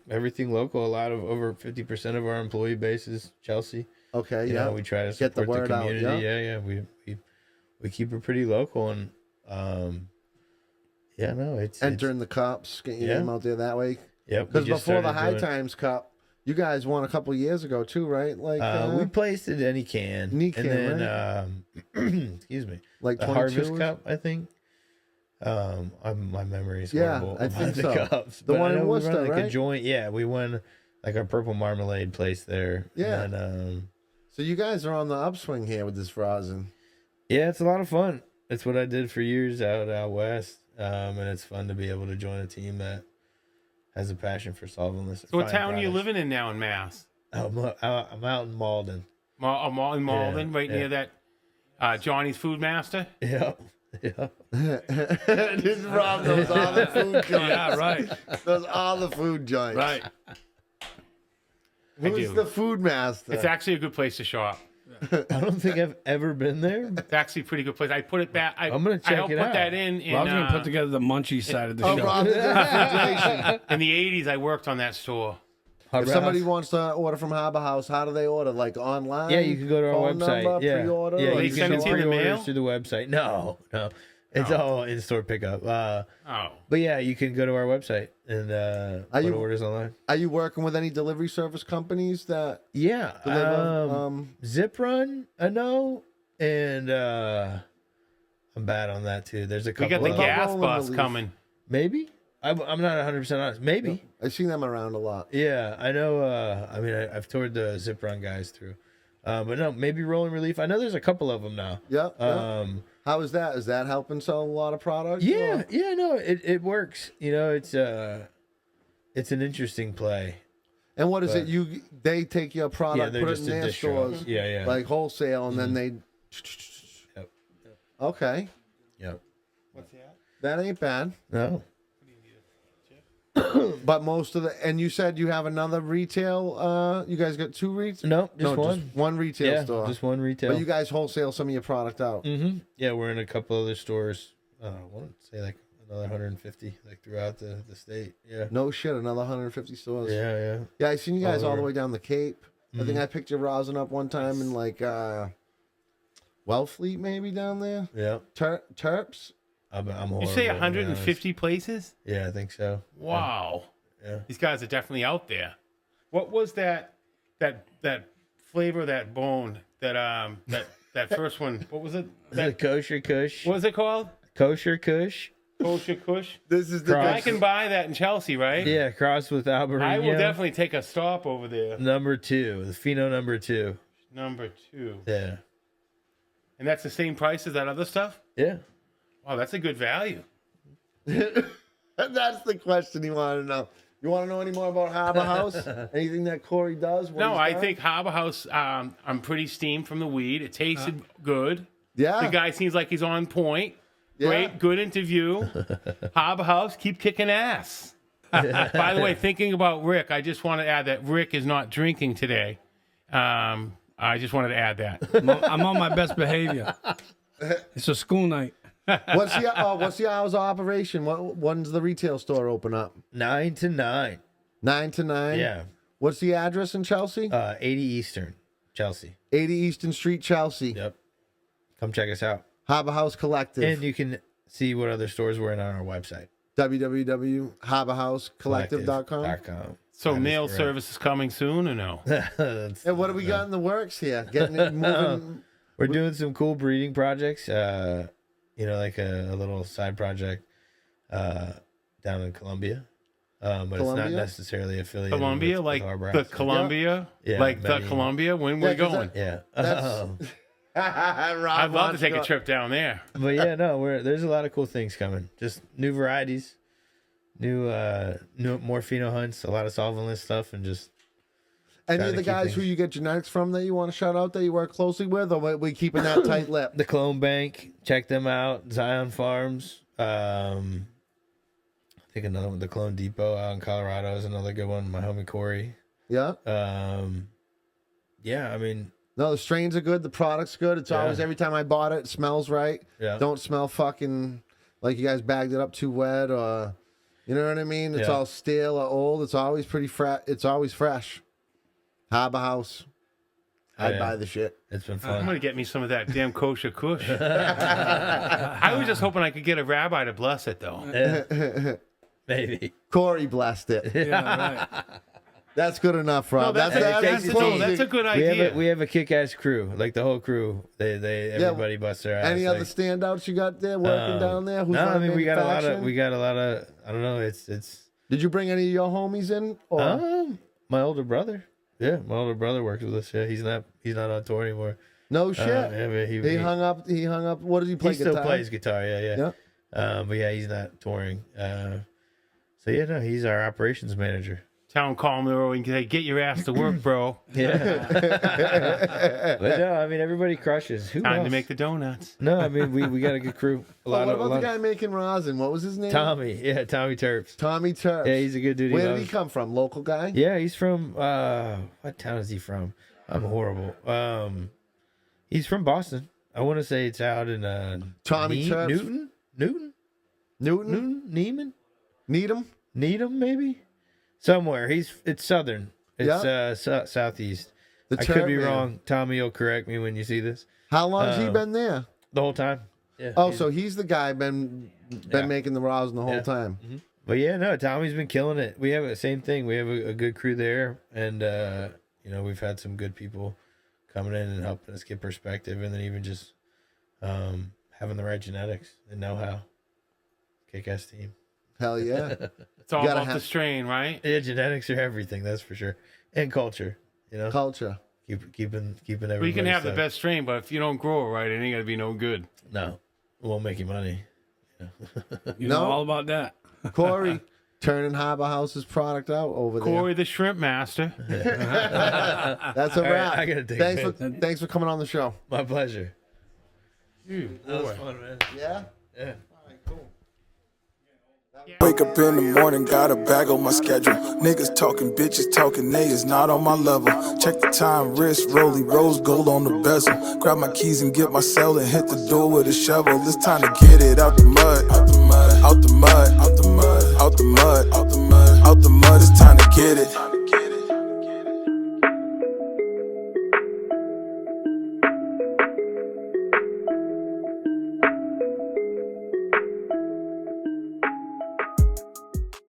everything local. A lot of over 50% of our employee base is Chelsea. okay, You yeah, know, we try to Get the support word out, community. yeah. We keep it pretty local, and it's entering the cups, getting your Yeah. name out there that way. Yep. Because we just before the started High doing- Times Cup, you guys won a couple years ago too, right? Like we placed it any can, Nican, and then excuse me, like the 22 Harvest or- Cup, I think. My memory is Yeah, horrible. I about think the so. cups, The but one I in know we Worcester, run, like right? a joint. Yeah, we won like a purple marmalade place there. Yeah. And then, So you guys are on the upswing here with this rosin. yeah, it's a lot of fun. It's what I did for years out west, and it's fun to be able to join a team that has a passion for solving this. So what town are you living in now in Mass? I'm out in Malden. In Malden, Yeah, right near that Johnny's Food Master. Yep. Yeah. This Rob knows all the food joints. Yeah, right. Knows all the food joints. Right. Who's do. the food master? It's actually a good place to shop. I don't think I've ever been there. It's actually a pretty good place. I put it back. I'm gonna check I helped it put out. that in. Rob's going to put together the munchie side of the Oh, show. Rob did the refrigeration. in the 80s, I worked on that store. If somebody wants to order from Harbor House, how do they order? Like online? Yeah, you can go to our Phone website. number, Yeah, pre-order? yeah, or They you send can it do to you in the pre-orders mail? through the website. No, it's all in-store pickup. Oh. But yeah, you can go to our website and put you- orders online. Are you working with any delivery service companies that Yeah, deliver? Zip Run, I know, and I'm bad on that too. There's a We couple. got the What about gas Rolling bus Relief? coming. Maybe I'm not 100% honest. Maybe. I've seen them around a lot. Yeah, I know. I mean, I've toured the Zip Run guys through, but no, maybe Rolling Relief. I know there's a couple of them now. Yep. How is that? Is that helping sell a lot of products? Yeah, or- yeah, no, it works. You know, it's an interesting play. And what is But- it? They take your Yeah, product, they're put it just in a their distro. stores, Yeah, yeah. like wholesale, and then they. Yep. Okay, Yep. that ain't bad. No. But most of the, and you said you have another retail. You guys got two retail? No, just one. Just one retail Yeah, store. just one retail. But you guys wholesale some of your product out. Mm-hmm. Yeah, we're in a couple other stores. I want to say like another 150, like throughout the state. Yeah. No shit, another 150 stores. Yeah. Yeah, I seen you guys all the over. way down the Cape. I think I picked your rosin up one time in like Wellfleet maybe down there. Yeah. Terps. I'm You horrible, say to be 150 places? honest. Yeah, I think so. Wow. Yeah. These guys are definitely out there. What was that flavor, that bone, that first one? What was it? Is it Kosher Kush? What was it called? Kosher Kush? Kosher Kush. This is the I can buy that in Chelsea, right? Yeah, crossed with Albarino. I will definitely take a stop over there. Number 2, the pheno number 2. Number 2. Yeah. And that's the same price as that other stuff? Yeah. Wow, that's a good value. That's the question you want to know. You want to know any more about Harbor House? Anything that Cory does? what No, he's I done? think Harbor House, I'm pretty steamed from the weed. It tasted good. Yeah. The guy seems like he's on point. Yeah. Great, good interview. Harbor House, keep kicking ass. By the way, thinking about Rick, I just want to add that Rick is not drinking today. I just wanted to add that. I'm on my best behavior. It's a school night. What's the hours of operation? When's the retail store open up? 9 to 9. 9 to 9? Yeah. What's the address in Chelsea? 80 Eastern, Chelsea. 80 Easton Street, Chelsea. Yep. Come check us out. Harbor House Collective. And you can see what other stores we're in on our website. www.harborhousecollective.com. So That is mail correct. service is coming soon or no? That's- And what do we got in the works here? Getting it moving. We're doing some cool breeding projects. Like a little side project down in Colombia. But it's not Colombia? necessarily affiliated Columbia, with like Harbor the House. Columbia? Yeah, Like the Medellin. Columbia? When Yeah, we're 'cause going? Yeah. That's- I'd love to take a trip down there. But yeah, no, there's a lot of cool things coming. Just new varieties, new more pheno hunts, a lot of solventless stuff, and just Any trying of to the keep guys who things- you get genetics from that you want to shout out that you work closely with, or we keeping that tight lip? the Clone Bank. Check them out. Zion Farms. I think another one, the Clone Depot out in Colorado is another good one. My homie Cory. Yeah. Yeah, I mean, No, the strains are good. The product's good. It's always, every time I bought it, it smells right. yeah. Don't smell fucking like you guys bagged it up too wet, or you know what I mean? It's Yeah. all stale or old. It's always pretty fresh. It's always fresh. Harbor House. I'd yeah. buy the shit. It's been I'm fun. going to get me some of that damn kosher kush. I was just hoping I could get a rabbi to bless it, though. Yeah. Maybe. Cory blessed it. Yeah, right. That's good enough, Rob. No, that's a good idea. We have a kick-ass crew, like the whole crew. Everybody busts their ass. Any other like, standouts you got there working down there? Who's no, I running mean we got a lot manufacturing? of. I don't know. It's Did you bring any of your homies in? Or? my older brother. Yeah, my older brother works with us. Yeah, he's not on tour anymore. No shit. Yeah, but He hung up. He hung up. What does he play? He still guitar? plays guitar. Yeah. Yeah. But yeah, he's not touring. So yeah, no, he's our operations manager. Tell him, call him and say, get your ass to work, bro. Yeah. But no, I mean everybody crushes. Who Time else? to make the donuts. No, I mean we got a good crew. What about the guy making rosin? What was his name? Tommy. Yeah, Tommy Terps. Tommy Turf. Yeah, he's a good dude. Where did he come from? Local guy? Yeah, he's from what town is he from? I'm horrible. He's from Boston. I want to say it's out in Tommy Terps. Newton, Newton? Needham, maybe somewhere. It's southern. It's southeast. The I could be Turf Man. wrong. Tommy will correct me when you see this. How long has he been there? The whole time. Yeah. Oh, so he's the guy been Yeah. making the rosin the whole Yeah. time. But yeah, no, Tommy's been killing it. We have the same thing. We have a good crew there, and we've had some good people coming in and helping us get perspective, and then even just having the right genetics and know-how. Kick-ass team. Hell yeah. It's all gotta about the have- strain, right? Yeah, genetics are everything, that's for sure, and culture. Culture. Keeping everybody. Well, you can have the stoked. best strain, but if you don't grow it right, it ain't going to be no good. No, it won't make you money. You No. know all about that. Cory, turning Harbor House's product out over Corey, the shrimp master. there. That's a All right, wrap. I gotta take Thanks for coming on the show. My pleasure. Dude, That was boy. fun, man. Yeah? Yeah. All right, cool. Wake up in the morning, got a bag on my schedule. Niggas talking, bitches talking, niggas not on my level. Check the time, wrist, rollie, rose gold on the bezel. Grab my keys and get my cell and hit the door with a shovel. It's time to get it out the mud, out the mud, out the mud, out the mud, out the mud, out the mud, out the mud. It's time to get it.